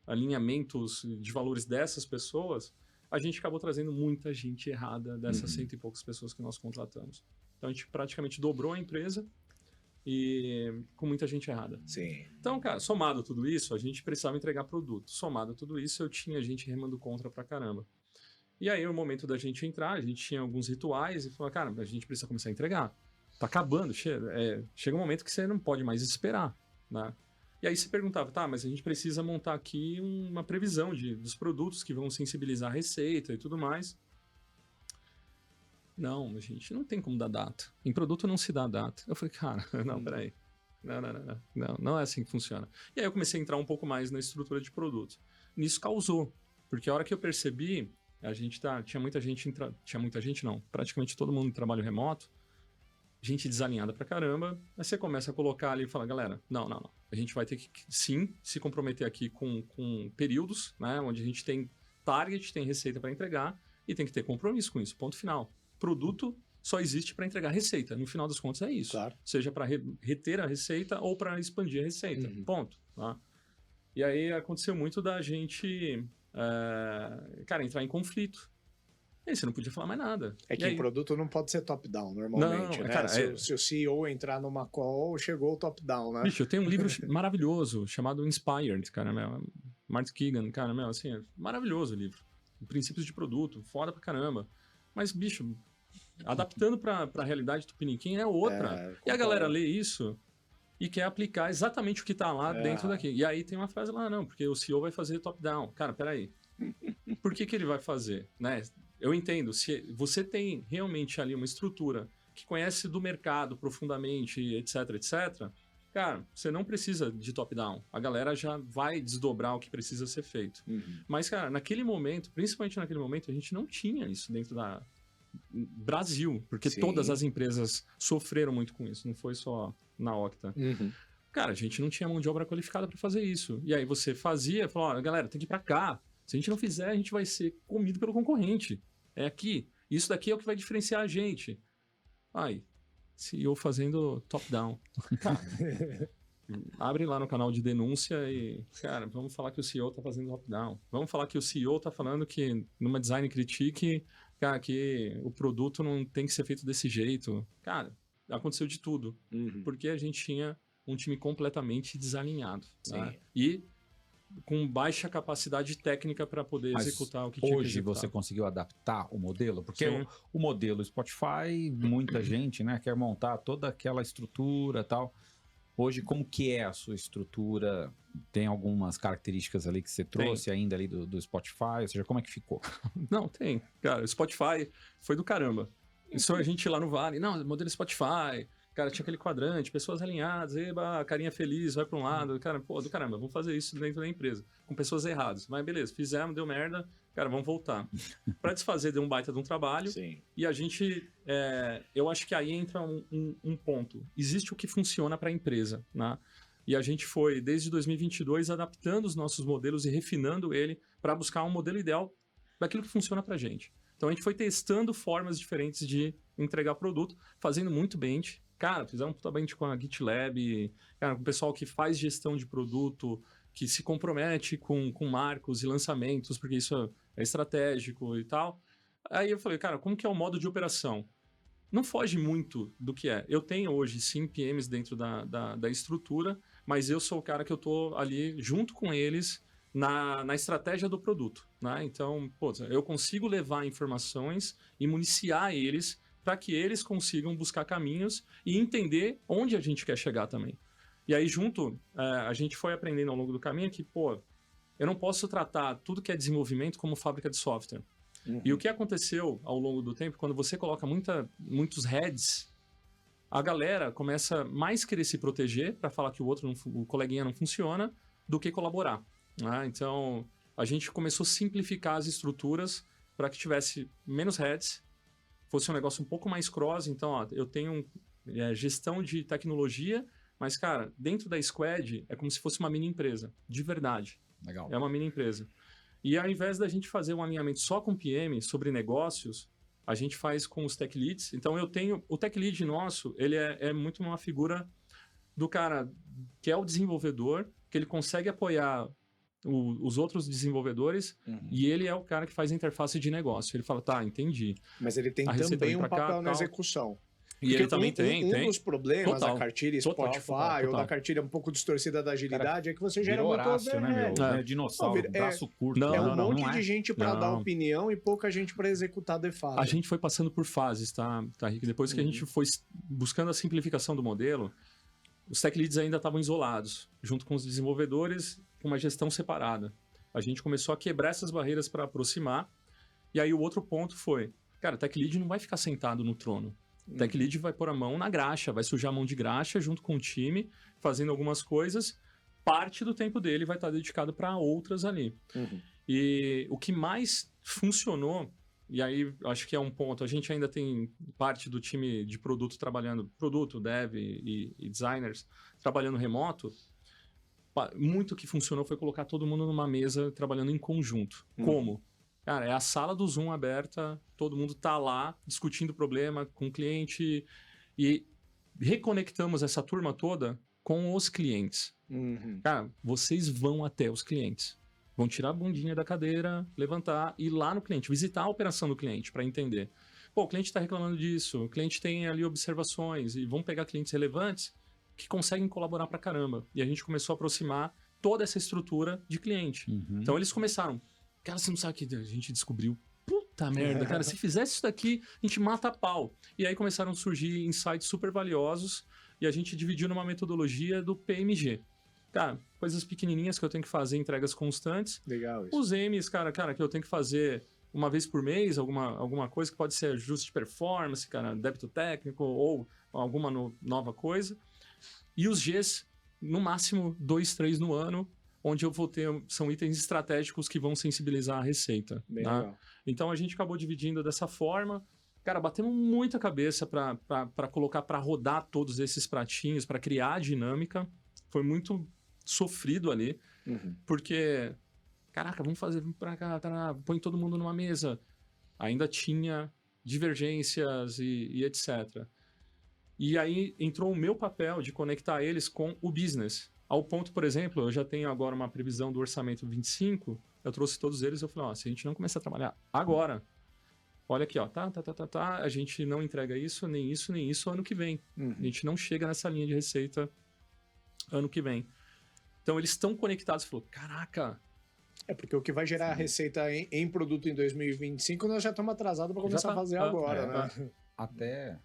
Speaker 2: alinhamentos de valores dessas pessoas, a gente acabou trazendo muita gente errada dessas 100 e poucas pessoas que nós contratamos. Então, a gente praticamente dobrou a empresa e com muita gente errada.
Speaker 1: Sim.
Speaker 2: Então, cara, somado a tudo isso, a gente precisava entregar produto. Somado a tudo isso, eu tinha gente remando contra pra caramba. E aí, no momento da gente entrar, a gente tinha alguns rituais e falou, cara, a gente precisa começar a entregar. Tá acabando, chega um momento que você não pode mais esperar, né? E aí você perguntava, tá, mas a gente precisa montar aqui uma previsão dos produtos que vão sensibilizar a receita e tudo mais. Não, a gente não tem como dar data. Em produto não se dá data. Eu falei, cara, não, peraí. Não é assim que funciona. E aí eu comecei a entrar um pouco mais na estrutura de produto. Nisso causou, porque a hora que eu percebi, tinha muita gente não, praticamente todo mundo em trabalho remoto, gente desalinhada pra caramba, aí você começa a colocar ali e fala, galera, não. A gente vai ter que, sim, se comprometer aqui com períodos, né, onde a gente tem target, tem receita para entregar e tem que ter compromisso com isso, ponto final. Produto só existe para entregar receita, no final das contas é isso.
Speaker 1: Claro.
Speaker 2: Seja para reter a receita ou para expandir a receita, ponto. Tá? E aí aconteceu muito da gente, entrar em conflito. E aí você não podia falar mais nada.
Speaker 1: É que em produto não pode ser top-down, normalmente, né? Cara, se o CEO entrar numa call, chegou o top-down, né?
Speaker 2: Bicho, eu tenho um livro maravilhoso chamado Inspired, cara, Mark Keegan, cara, assim, é maravilhoso o livro. Princípios de produto, foda pra caramba. Mas, bicho, adaptando pra realidade tupiniquim é outra. E a galera lê isso e quer aplicar exatamente o que tá lá dentro daqui. E aí tem uma frase lá, não, porque o CEO vai fazer top-down. Cara, peraí. Por que ele vai fazer, né? Eu entendo, se você tem realmente ali uma estrutura que conhece do mercado profundamente, etc, cara, você não precisa de top-down. A galera já vai desdobrar o que precisa ser feito. Mas, cara, naquele momento, principalmente naquele momento, a gente não tinha isso dentro da Brasil, porque todas as empresas sofreram muito com isso, não foi só na Octa. Cara, a gente não tinha mão de obra qualificada para fazer isso. E aí você fazia, falou, ó, galera, tem que ir para cá. Se a gente não fizer, a gente vai ser comido pelo concorrente. É aqui. Isso daqui é o que vai diferenciar a gente. Aí, CEO fazendo top-down. Abre lá no canal de denúncia e, cara, vamos falar que o CEO tá fazendo top-down. Vamos falar que o CEO tá falando que numa design critique, cara, que o produto não tem que ser feito desse jeito. Cara, aconteceu de tudo. Porque a gente tinha um time completamente desalinhado. Tá? E com baixa capacidade técnica para poder executar o que tinha que executar.
Speaker 3: Hoje você conseguiu adaptar o modelo? Porque o modelo Spotify, muita gente, né, quer montar toda aquela estrutura e tal. Hoje, como que é a sua estrutura? Tem algumas características ali que você trouxe ainda ali do Spotify? Ou seja, como é que ficou?
Speaker 2: Não, tem. Cara, o Spotify foi do caramba. Isso a gente lá no Vale, não, modelo Spotify... Cara, tinha aquele quadrante, pessoas alinhadas, carinha feliz, vai para um lado. Cara, pô, do caramba, vamos fazer isso dentro da empresa. Com pessoas erradas. Mas beleza, fizemos, deu merda. Cara, vamos voltar. Para desfazer, deu um baita de um trabalho. E a gente... eu acho que aí entra um ponto. Existe o que funciona para a empresa, né? E a gente foi, desde 2022, adaptando os nossos modelos e refinando ele para buscar um modelo ideal daquilo que funciona para a gente. Então, a gente foi testando formas diferentes de entregar produto, fazendo muito bench. Cara, fizemos um puta bench com a GitLab, cara, com o pessoal que faz gestão de produto, que se compromete com marcos e lançamentos, porque isso é estratégico e tal. Aí eu falei, cara, como que é o modo de operação? Não foge muito do que é. Eu tenho hoje, sim, PMs dentro da estrutura, mas eu sou o cara que eu tô ali junto com eles na estratégia do produto, né? Então, eu consigo levar informações e municiar eles para que eles consigam buscar caminhos e entender onde a gente quer chegar também. E aí, a gente foi aprendendo ao longo do caminho que, eu não posso tratar tudo que é desenvolvimento como fábrica de software. E o que aconteceu ao longo do tempo, quando você coloca muitos heads, a galera começa mais querer se proteger para falar que o coleguinha não funciona do que colaborar. Né? Então, a gente começou a simplificar as estruturas para que tivesse menos heads, fosse um negócio um pouco mais cross. Então, ó, eu tenho gestão de tecnologia, mas, cara, dentro da Squad é como se fosse uma mini empresa, de verdade.
Speaker 3: Legal.
Speaker 2: É uma mini empresa. E ao invés da gente fazer um alinhamento só com PM sobre negócios, a gente faz com os tech leads. Então, o tech lead nosso, ele é muito uma figura do cara que é o desenvolvedor, que ele consegue apoiar os outros desenvolvedores, e ele é o cara que faz a interface de negócio. Ele fala, tá, entendi.
Speaker 1: Mas ele tem também um papel na execução.
Speaker 2: E ele também
Speaker 1: um dos problemas da cartilha Spotify
Speaker 2: total.
Speaker 1: ou da cartilha um pouco distorcida da agilidade é que você gera
Speaker 3: muito
Speaker 1: Horácio,
Speaker 3: né, meu? É dinossauro, braço curto.
Speaker 1: É um monte de gente para dar opinião e pouca gente para executar de fato.
Speaker 2: A gente foi passando por fases, tá Rick? Depois que a gente foi buscando a simplificação do modelo, os tech leads ainda estavam isolados, junto com os desenvolvedores, com uma gestão separada. A gente começou a quebrar essas barreiras para aproximar. E aí o outro ponto foi, cara, o tech lead não vai ficar sentado no trono. O tech lead vai pôr a mão na graxa, vai sujar a mão de graxa junto com o time, fazendo algumas coisas. Parte do tempo dele vai estar dedicado para outras ali. E o que mais funcionou, e aí acho que é um ponto, a gente ainda tem parte do time de produto trabalhando, produto, dev e designers, trabalhando remoto. Muito que funcionou foi colocar todo mundo numa mesa trabalhando em conjunto. Como? Cara, é a sala do Zoom aberta, todo mundo tá lá discutindo o problema com o cliente e reconectamos essa turma toda com os clientes. Cara, vocês vão até os clientes. Vão tirar a bundinha da cadeira, levantar e ir lá no cliente, visitar a operação do cliente para entender. Pô, o cliente está reclamando disso, o cliente tem ali observações e vão pegar clientes relevantes que conseguem colaborar pra caramba. E a gente começou a aproximar toda essa estrutura de cliente. Então eles começaram... Cara, você não sabe o que a gente descobriu? Puta merda, cara, se fizesse isso daqui, a gente mata a pau. E aí começaram a surgir insights super valiosos e a gente dividiu numa metodologia do PMG. Cara, coisas pequenininhas que eu tenho que fazer, entregas constantes.
Speaker 1: Legal isso.
Speaker 2: Os M's, cara, que eu tenho que fazer uma vez por mês, alguma coisa que pode ser ajuste de performance, cara, débito técnico ou alguma nova coisa. E os G's, no máximo 2, 3 no ano, onde eu vou ter, são itens estratégicos que vão sensibilizar a receita.
Speaker 1: Bem
Speaker 2: tá?
Speaker 1: legal.
Speaker 2: Então a gente acabou dividindo dessa forma. Cara, batemos muita cabeça para colocar, para rodar todos esses pratinhos, para criar a dinâmica. Foi muito sofrido ali, porque, caraca, vamos fazer para cá, põe todo mundo numa mesa. Ainda tinha divergências e etc. E aí entrou o meu papel de conectar eles com o business. Ao ponto, por exemplo, eu já tenho agora uma previsão do orçamento 25, eu trouxe todos eles e eu falei, ó, se a gente não começar a trabalhar agora, olha aqui, ó, a gente não entrega isso, nem isso ano que vem. A gente não chega nessa linha de receita ano que vem. Então, eles estão conectados. Falou, caraca...
Speaker 1: É porque o que vai gerar receita em produto em 2025, nós já estamos atrasados para começar a fazer agora, né?
Speaker 3: Até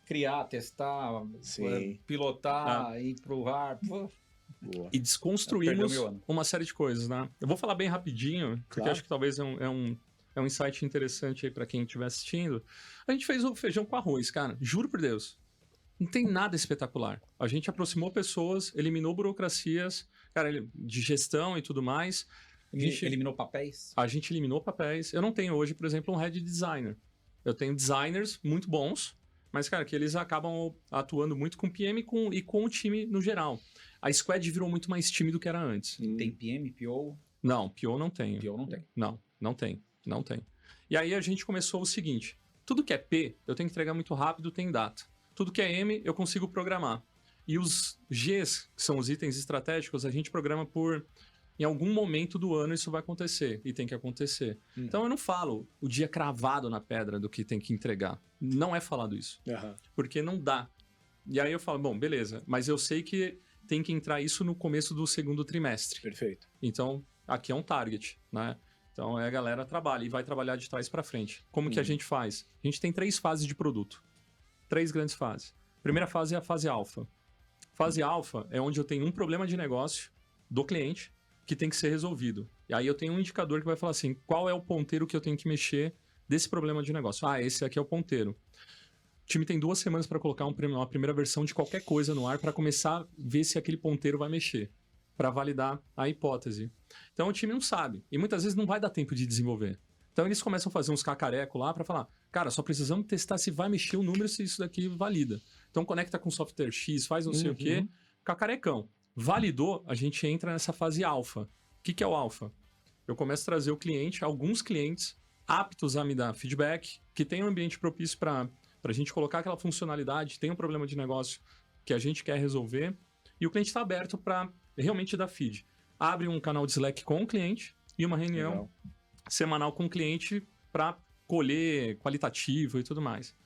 Speaker 3: criar, testar, pilotar, ir pro ar.
Speaker 2: E desconstruímos uma série de coisas, né? Eu vou falar bem rapidinho, porque acho que talvez é um insight interessante aí para quem estiver assistindo. A gente fez o feijão com arroz, cara. Juro por Deus. Não tem nada espetacular. A gente aproximou pessoas, eliminou burocracias, cara, de gestão e tudo mais.
Speaker 3: A gente eliminou papéis?
Speaker 2: A gente eliminou papéis. Eu não tenho hoje, por exemplo, um head designer. Eu tenho designers muito bons, mas, cara, que eles acabam atuando muito com PM e com o time no geral. A Squad virou muito mais time do que era antes.
Speaker 3: Tem PM, PO?
Speaker 2: Não, PO não tem.
Speaker 3: PO não tem.
Speaker 2: Não tem. E aí a gente começou o seguinte, tudo que é P, eu tenho que entregar muito rápido, tem data. Tudo que é M, eu consigo programar. E os Gs, que são os itens estratégicos, a gente programa por... Em algum momento do ano isso vai acontecer, e tem que acontecer. Então eu não falo o dia cravado na pedra do que tem que entregar. Não é falado isso. Porque não dá. E aí eu falo, bom, beleza, mas eu sei que tem que entrar isso no começo do segundo trimestre.
Speaker 1: Perfeito.
Speaker 2: Então, aqui é um target, né? Então, a galera trabalha e vai trabalhar de trás para frente. Como que a gente faz? A gente tem 3 fases de produto. 3 grandes fases. Primeira fase é a fase alfa. Fase alfa é onde eu tenho um problema de negócio do cliente que tem que ser resolvido. E aí eu tenho um indicador que vai falar assim, qual é o ponteiro que eu tenho que mexer desse problema de negócio? Ah, esse aqui é o ponteiro. time tem 2 semanas para colocar uma primeira versão de qualquer coisa no ar para começar a ver se aquele ponteiro vai mexer, para validar a hipótese. Então o time não sabe, e muitas vezes não vai dar tempo de desenvolver. Então eles começam a fazer uns cacarecos lá para falar, cara, só precisamos testar se vai mexer o número, se isso daqui valida. Então conecta com software X, faz não sei o quê, cacarecão. Validou, a gente entra nessa fase alfa. O que é o alfa? Eu começo a trazer o cliente, alguns clientes aptos a me dar feedback, que tem um ambiente propício para a gente colocar aquela funcionalidade, tem um problema de negócio que a gente quer resolver, e o cliente está aberto para realmente dar feed. Abre um canal de Slack com o cliente e uma reunião semanal com o cliente para colher qualitativo e tudo mais.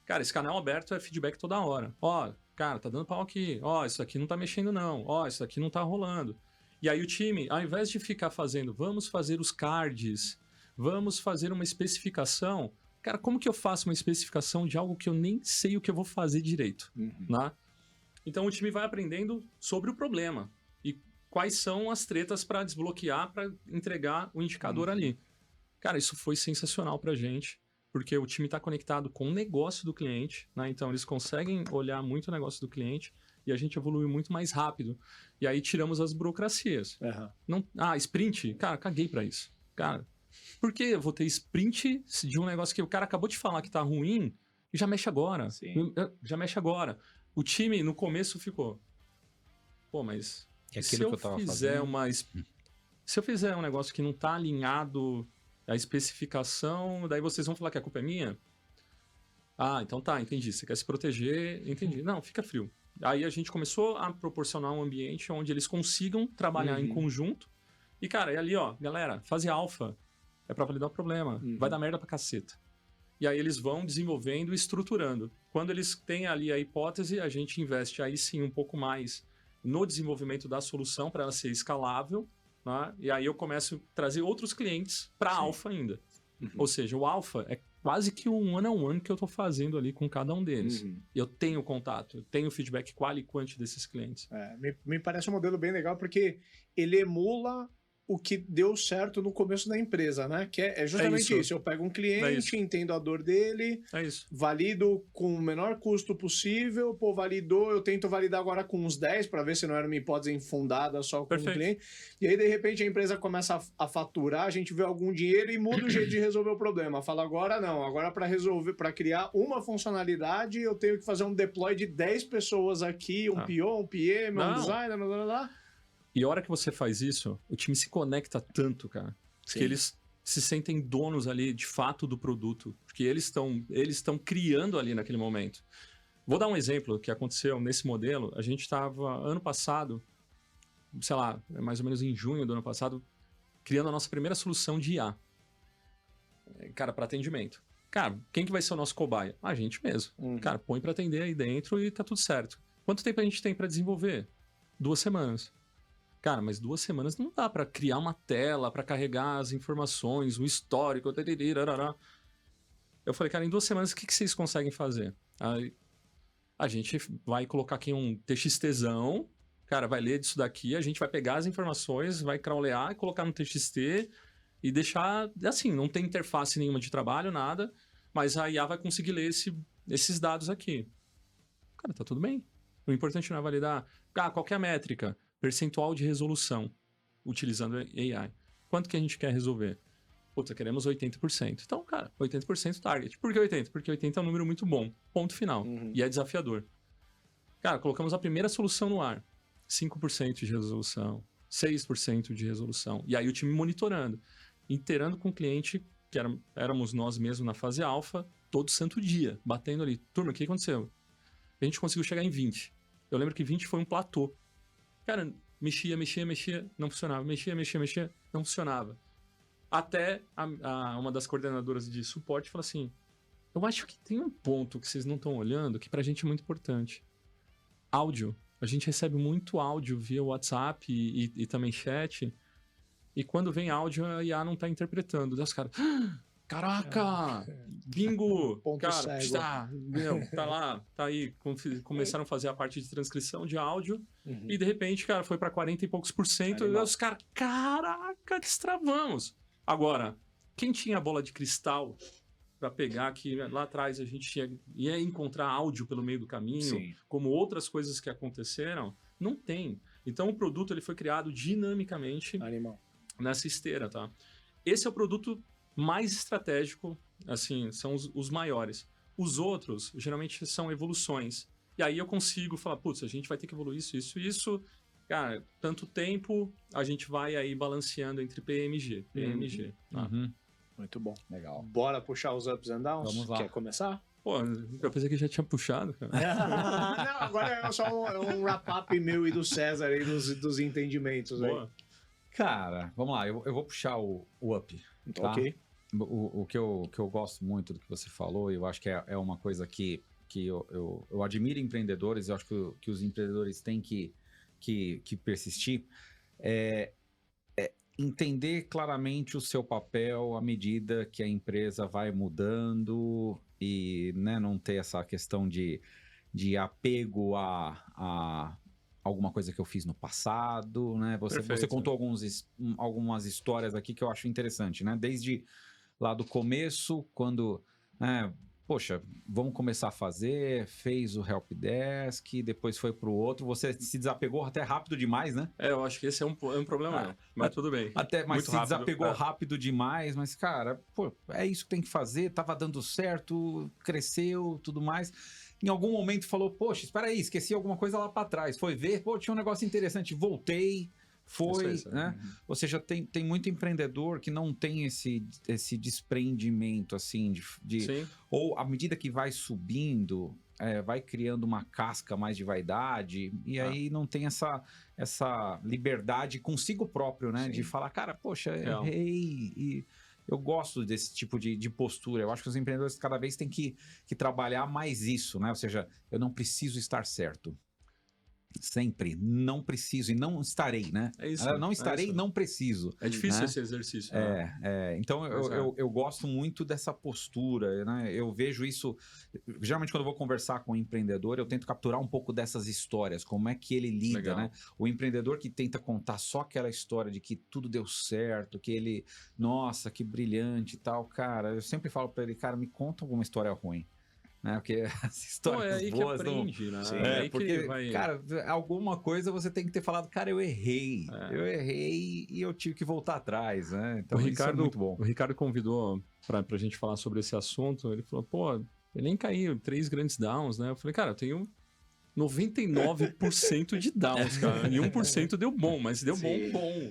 Speaker 2: Cara, esse canal aberto é feedback toda hora. Ó, cara, tá dando pau aqui. Ó, isso aqui não tá mexendo não. Ó, isso aqui não tá rolando. E aí o time, ao invés de ficar fazendo, vamos fazer os cards, vamos fazer uma especificação. Cara, como que eu faço uma especificação de algo que eu nem sei o que eu vou fazer direito? Né? Então o time vai aprendendo sobre o problema e quais são as tretas para desbloquear, para entregar o indicador ali. Cara, isso foi sensacional pra gente, porque o time está conectado com o negócio do cliente, né? Então eles conseguem olhar muito o negócio do cliente e a gente evoluiu muito mais rápido. E aí tiramos as burocracias. Sprint? Cara, caguei pra isso. Cara, por que eu vou ter sprint de um negócio que o cara acabou de falar que tá ruim e já mexe agora? Já mexe agora. O time, no começo, ficou... Pô, mas se eu fizer um negócio que não tá alinhado à especificação, daí vocês vão falar que a culpa é minha? Ah, então tá, entendi. Você quer se proteger, entendi. Não, fica frio. Aí a gente começou a proporcionar um ambiente onde eles consigam trabalhar em conjunto. E, cara, é ali, ó, galera, fase alfa é pra validar o problema. Vai dar merda pra caceta. E aí eles vão desenvolvendo e estruturando. Quando eles têm ali a hipótese, a gente investe aí sim um pouco mais no desenvolvimento da solução para ela ser escalável, né? E aí eu começo a trazer outros clientes para alfa ainda. Ou seja, o alfa é quase que um one-on-one que eu estou fazendo ali com cada um deles. Eu tenho contato, eu tenho feedback qual e quanto desses clientes.
Speaker 1: Me parece um modelo bem legal porque ele emula o que deu certo no começo da empresa, né? Que é justamente isso. Eu pego um cliente, entendo a dor dele, valido com o menor custo possível, pô, validou, eu tento validar agora com uns 10 para ver se não era uma hipótese infundada só com um cliente. E aí, de repente, a empresa começa a faturar, a gente vê algum dinheiro e muda o jeito de resolver o problema. Fala, agora não, agora para resolver, para criar uma funcionalidade, eu tenho que fazer um deploy de 10 pessoas aqui, um PO, um PM, um designer, blá, blá, blá.
Speaker 2: E a hora que você faz isso, o time se conecta tanto, cara, que eles se sentem donos ali, de fato, do produto. Porque eles estão criando ali naquele momento. Vou dar um exemplo que aconteceu nesse modelo. A gente estava, ano passado, sei lá, mais ou menos em junho do ano passado, criando a nossa primeira solução de IA. Cara, para atendimento. Cara, quem que vai ser o nosso cobaia? A gente mesmo. Cara, põe para atender aí dentro e tá tudo certo. Quanto tempo a gente tem para desenvolver? 2 semanas. Cara, mas 2 semanas não dá para criar uma tela, para carregar as informações, o histórico, Eu falei, cara, em 2 semanas o que vocês conseguem fazer? Aí a gente vai colocar aqui um TXTzão, cara, vai ler disso daqui, a gente vai pegar as informações, vai crawlear e colocar no TXT e deixar, assim, não tem interface nenhuma de trabalho, nada, mas a IA vai conseguir ler esses dados aqui. Cara, tá tudo bem. O importante não é validar, qual que é a métrica? Percentual de resolução, utilizando AI. Quanto que a gente quer resolver? Puta, queremos 80%. Então, cara, 80% target. Por que 80%? Porque 80% é um número muito bom. Ponto final. E é desafiador. Cara, colocamos a primeira solução no ar. 5% de resolução, 6% de resolução. E aí o time monitorando, inteirando com o cliente, que éramos nós mesmos na fase alfa, todo santo dia, batendo ali. Turma, o que aconteceu? A gente conseguiu chegar em 20%. Eu lembro que 20% foi um platô. Cara, mexia, não funcionava. Mexia, não funcionava. Até uma das coordenadoras de suporte falou assim, eu acho que tem um ponto que vocês não estão olhando que pra gente é muito importante. Áudio. A gente recebe muito áudio via WhatsApp e também chat. E quando vem áudio, a IA não tá interpretando. Daí os caras... Caraca! Bingo!
Speaker 1: Ponto
Speaker 2: cara,
Speaker 1: cego.
Speaker 2: Tá lá, tá aí. Começaram a fazer a parte de transcrição de áudio e de repente, cara, foi pra 40 e poucos %. E os caras, caraca, destravamos! Agora, quem tinha bola de cristal para pegar que lá atrás a gente ia encontrar áudio pelo meio do caminho,
Speaker 1: Sim.
Speaker 2: como outras coisas que aconteceram, não tem. Então o produto ele foi criado dinamicamente nessa esteira, tá? Esse é o produto mais estratégico, assim, são os maiores. Os outros, geralmente, são evoluções. E aí eu consigo falar, putz, a gente vai ter que evoluir isso. Cara, tanto tempo, a gente vai aí balanceando entre PMG. Tá?
Speaker 1: Muito bom.
Speaker 3: Legal.
Speaker 1: Bora puxar os ups and downs?
Speaker 3: Vamos lá.
Speaker 1: Quer começar?
Speaker 2: Pô, eu pensei que já tinha puxado, cara.
Speaker 1: Não, agora é só um wrap-up meu e do César aí, dos entendimentos aí.
Speaker 2: Boa.
Speaker 3: Cara, vamos lá, eu vou puxar o up.
Speaker 1: Então,
Speaker 3: tá?
Speaker 1: ok.
Speaker 3: O que eu gosto muito do que você falou, e eu acho que é uma coisa que eu admiro empreendedores, eu acho que os empreendedores têm que persistir, é entender claramente o seu papel à medida que a empresa vai mudando e, né, não ter essa questão de apego a alguma coisa que eu fiz no passado, né? Você contou algumas histórias aqui que eu acho interessante, né? Desde lá do começo, quando, né, poxa, vamos começar a fazer, fez o helpdesk, depois foi pro outro, você se desapegou até rápido demais, né?
Speaker 2: Eu acho que esse é um problema, mas tudo bem.
Speaker 3: Mas
Speaker 2: muito
Speaker 3: se
Speaker 2: rápido,
Speaker 3: desapegou rápido demais, mas, cara, pô, é isso que tem que fazer, tava dando certo, cresceu, tudo mais. Em algum momento falou, poxa, espera aí, esqueci alguma coisa lá para trás. Foi ver, pô, tinha um negócio interessante, voltei, né? Ou seja, tem muito empreendedor que não tem esse desprendimento, assim, ou à medida que vai subindo, vai criando uma casca mais de vaidade, e aí não tem essa liberdade consigo próprio, né? Sim. De falar, cara, poxa, errei, e eu gosto desse tipo de postura. Eu acho que os empreendedores cada vez têm que trabalhar mais isso, né? Ou seja, eu não preciso estar certo. Sempre. Não preciso e não estarei, né?
Speaker 2: É isso.
Speaker 3: Não estarei e não preciso.
Speaker 2: É difícil,
Speaker 3: né?
Speaker 2: Esse exercício.
Speaker 3: Então, eu gosto muito dessa postura, né? Eu vejo isso... Geralmente, quando eu vou conversar com um empreendedor, eu tento capturar um pouco dessas histórias, como é que ele lida,
Speaker 2: Legal.
Speaker 3: né? O empreendedor que tenta contar só aquela história de que tudo deu certo, que ele... Nossa, que brilhante e tal. Cara, eu sempre falo pra ele, cara, me conta alguma história ruim. Né? Porque as histórias
Speaker 2: aí
Speaker 3: boas
Speaker 2: que aprende,
Speaker 3: não...
Speaker 2: né?
Speaker 3: Sim,
Speaker 2: aí
Speaker 3: porque,
Speaker 2: que vai...
Speaker 3: cara, alguma coisa você tem que ter falado, cara, eu errei. Eu errei e eu tive que voltar atrás, né? Então isso é muito bom.
Speaker 2: O Ricardo convidou pra gente falar sobre esse assunto, ele falou, pô, eu nem caiu, 3 grandes downs, né? Eu falei, cara, eu tenho 99% de downs, cara, e 1% deu bom, mas deu bom.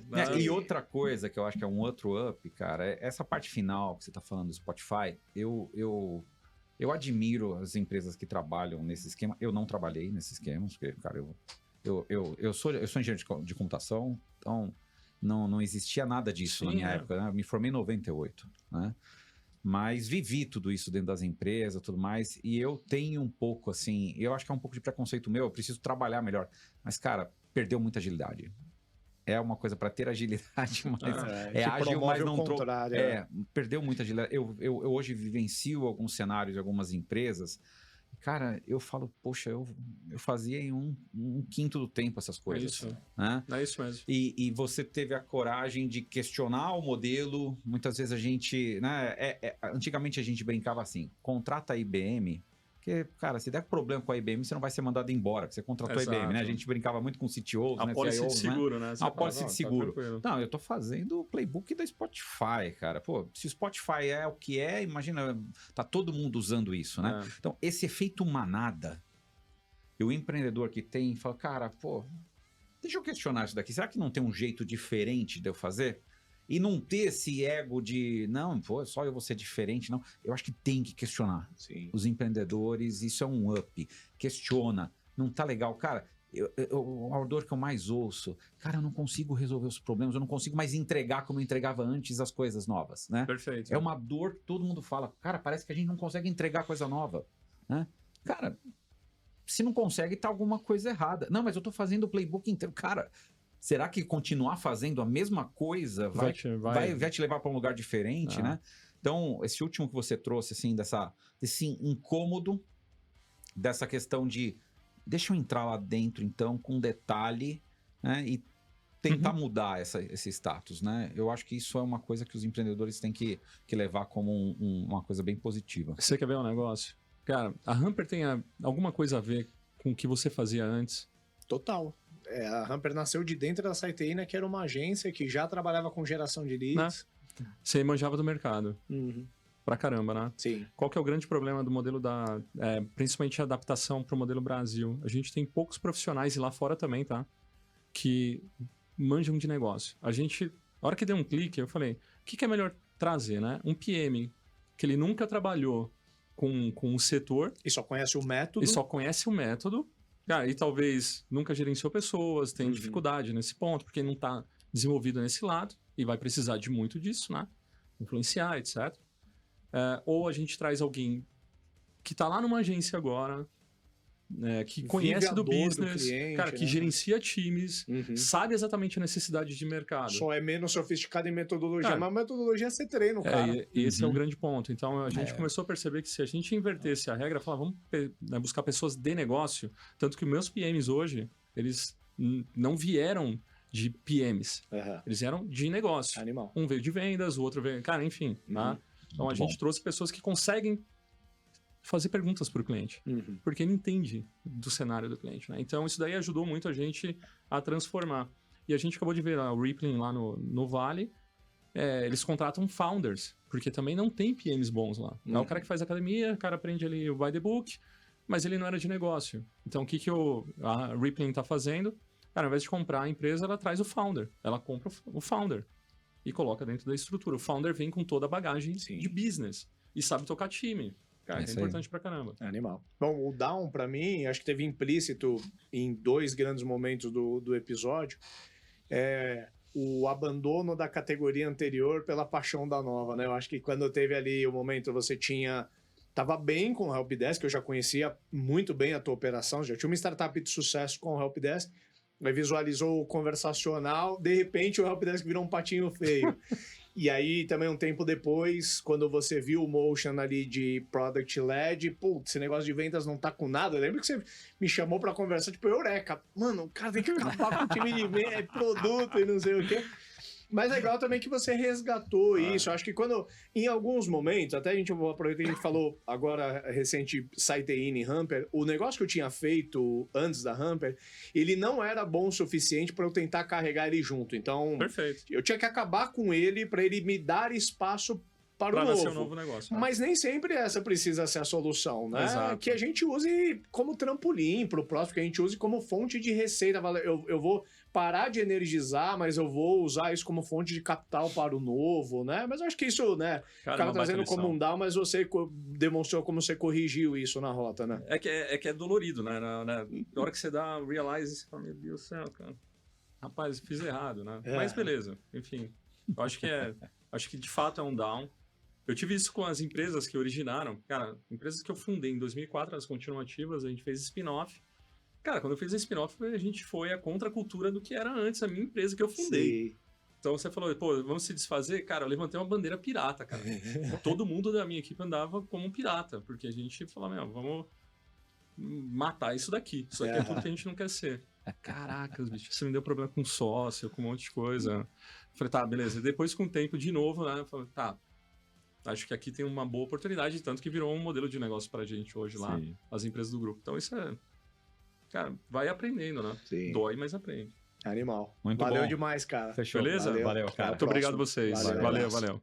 Speaker 2: Né?
Speaker 3: E outra coisa que eu acho que é um outro up, cara, é essa parte final que você tá falando do Spotify, eu admiro as empresas que trabalham nesse esquema. Eu não trabalhei nesse esquema, porque, cara, eu sou engenheiro de computação, então não existia nada disso na minha época, né? Eu me formei em 98, né? Mas vivi tudo isso dentro das empresas, tudo mais, e eu tenho um pouco, assim, eu acho que é um pouco de preconceito meu, eu preciso trabalhar melhor. Mas, cara, perdeu muita agilidade. É uma coisa para ter agilidade, mas ágil, mas não perdeu muita agilidade. Eu hoje vivencio alguns cenários de algumas empresas. Cara, eu falo, poxa, eu fazia em um quinto do tempo essas coisas.
Speaker 2: É isso.
Speaker 3: Né?
Speaker 2: É isso mesmo.
Speaker 3: E você teve a coragem de questionar o modelo. Muitas vezes a gente... Né, antigamente a gente brincava assim, contrata a IBM... Porque, cara, se der problema com a IBM, você não vai ser mandado embora, porque você contratou a IBM, né? A gente brincava muito com CTOs,
Speaker 2: né?
Speaker 3: CIOs,
Speaker 2: de seguro, né?
Speaker 3: A pólice de seguro. Não, eu tô fazendo o playbook da Spotify, cara. Pô, se o Spotify é o que é, imagina, tá todo mundo usando isso, né? Então, esse efeito manada, e o empreendedor que tem, fala, cara, pô, deixa eu questionar isso daqui. Será que não tem um jeito diferente de eu fazer? E não ter esse ego de, não, pô, só eu vou ser diferente, não. Eu acho que tem que questionar.
Speaker 1: Sim.
Speaker 3: Os empreendedores, isso é um up. Questiona. Não tá legal. Cara, a dor que eu mais ouço, cara, eu não consigo resolver os problemas, eu não consigo mais entregar como eu entregava antes as coisas novas, né?
Speaker 2: Perfeito.
Speaker 3: É uma dor que todo mundo fala, cara, parece que a gente não consegue entregar coisa nova, né? Cara, se não consegue, tá alguma coisa errada. Não, mas eu tô fazendo o playbook inteiro. Cara... Será que continuar fazendo a mesma coisa vai te levar para um lugar diferente, né? Então, esse último que você trouxe, assim, desse incômodo, dessa questão de deixa eu entrar lá dentro, então, com detalhe, né? E tentar mudar esse status, né? Eu acho que isso é uma coisa que os empreendedores têm que levar como uma coisa bem positiva.
Speaker 2: Você quer ver um negócio? Cara, a Hamper tem alguma coisa a ver com o que você fazia antes?
Speaker 1: Total. A Hamper nasceu de dentro da Siteina, que era uma agência que já trabalhava com geração de leads.
Speaker 2: Você manjava do mercado. Pra caramba, né?
Speaker 1: Sim.
Speaker 2: Qual que é o grande problema do modelo principalmente a adaptação para o modelo Brasil? A gente tem poucos profissionais, e lá fora também, tá? Que manjam de negócio. A hora que deu um clique, eu falei, o que é melhor trazer, né? Um PM, que ele nunca trabalhou com o setor.
Speaker 1: E só conhece o método.
Speaker 2: E talvez nunca gerenciou pessoas, tem dificuldade nesse ponto, porque não está desenvolvido nesse lado, e vai precisar de muito disso, né? Influenciar, etc. Ou a gente traz alguém que está lá numa agência agora, que conhece do business,
Speaker 1: cliente,
Speaker 2: cara, que gerencia times, sabe exatamente a necessidade de mercado.
Speaker 1: Só é menos sofisticado em metodologia, mas metodologia é ser treino, cara.
Speaker 2: Esse é o grande ponto. Então, a gente começou a perceber que se a gente invertesse a regra, falar, vamos buscar pessoas de negócio, tanto que meus PMs hoje, eles não vieram de PMs, eles vieram de negócio.
Speaker 1: Animal.
Speaker 2: Um veio de vendas, o outro veio... Cara, enfim, tá? Então, a gente trouxe pessoas que conseguem fazer perguntas para o cliente, porque ele entende do cenário do cliente, né? Então, isso daí ajudou muito a gente a transformar. E a gente acabou de ver o Rippling lá no Vale, eles contratam founders, porque também não tem PMs bons lá. É o cara que faz academia, o cara aprende ali o by the book, mas ele não era de negócio. Então, o que a Rippling está fazendo? Cara, ao invés de comprar a empresa, ela traz o founder. Ela compra o founder e coloca dentro da estrutura. O founder vem com toda a bagagem de business e sabe tocar time. Cara, é importante pra caramba.
Speaker 1: Animal. Bom, o down, pra mim, acho que teve implícito em 2 grandes momentos do episódio, o abandono da categoria anterior pela paixão da nova, né? Eu acho que quando teve ali o momento, você tava bem com o Helpdesk, eu já conhecia muito bem a tua operação, já tinha uma startup de sucesso com o Helpdesk, aí visualizou o conversacional, de repente o Helpdesk virou um patinho feio. E aí, também um tempo depois, quando você viu o motion ali de Product Led, putz, esse negócio de vendas não tá com nada. Eu lembro que você me chamou pra conversar, tipo, eureka, mano, o cara tem que acabar com o time de venda, produto e não sei o quê. Mas é legal também que você resgatou isso. Eu acho que em alguns momentos, até a gente aproveitar que a gente falou agora recente Siteina e Hamper, o negócio que eu tinha feito antes da Hamper, ele não era bom o suficiente para eu tentar carregar ele junto. Então,
Speaker 2: perfeito.
Speaker 1: Eu tinha que acabar com ele para ele me dar espaço para o novo.
Speaker 2: Um novo negócio, né?
Speaker 1: Mas nem sempre essa precisa ser a solução, né?
Speaker 2: Exato.
Speaker 1: Que a gente use como trampolim para o próximo, que a gente use como fonte de receita. Eu vou parar de energizar, mas eu vou usar isso como fonte de capital para o novo, né? Mas eu acho que isso, né? Acaba trazendo como um down, mas você demonstrou como você corrigiu isso na rota, né?
Speaker 2: É que é dolorido, né? Na hora que você dá realize, você fala, meu Deus do céu, cara. Rapaz, fiz errado, né? Mas beleza, enfim. Eu acho que de fato é um down. Eu tive isso com as empresas que originaram. Cara, empresas que eu fundei em 2004, elas continuam ativas, a gente fez spin-off. Cara, quando eu fiz a spin-off, a gente foi a contracultura do que era antes a minha empresa que eu fundei. Sim. Então você falou, pô, vamos se desfazer? Cara, eu levantei uma bandeira pirata, cara. Todo mundo da minha equipe andava como um pirata, porque a gente falou, vamos matar isso daqui. Isso aqui é tudo que a gente não quer ser. Caracas, bicho, isso me deu problema com sócio, com um monte de coisa. Eu falei, tá, beleza. Depois, com o tempo, de novo, né? Eu falei, tá, acho que aqui tem uma boa oportunidade, tanto que virou um modelo de negócio pra gente hoje lá, as empresas do grupo. Então isso cara, vai aprendendo, né? Sim. Dói, mas aprende.
Speaker 1: Animal.
Speaker 3: Muito
Speaker 1: Valeu
Speaker 3: bom.
Speaker 1: demais, cara.
Speaker 2: Fechou. Beleza?
Speaker 3: Valeu, cara.
Speaker 2: Muito obrigado a vocês.
Speaker 1: Valeu.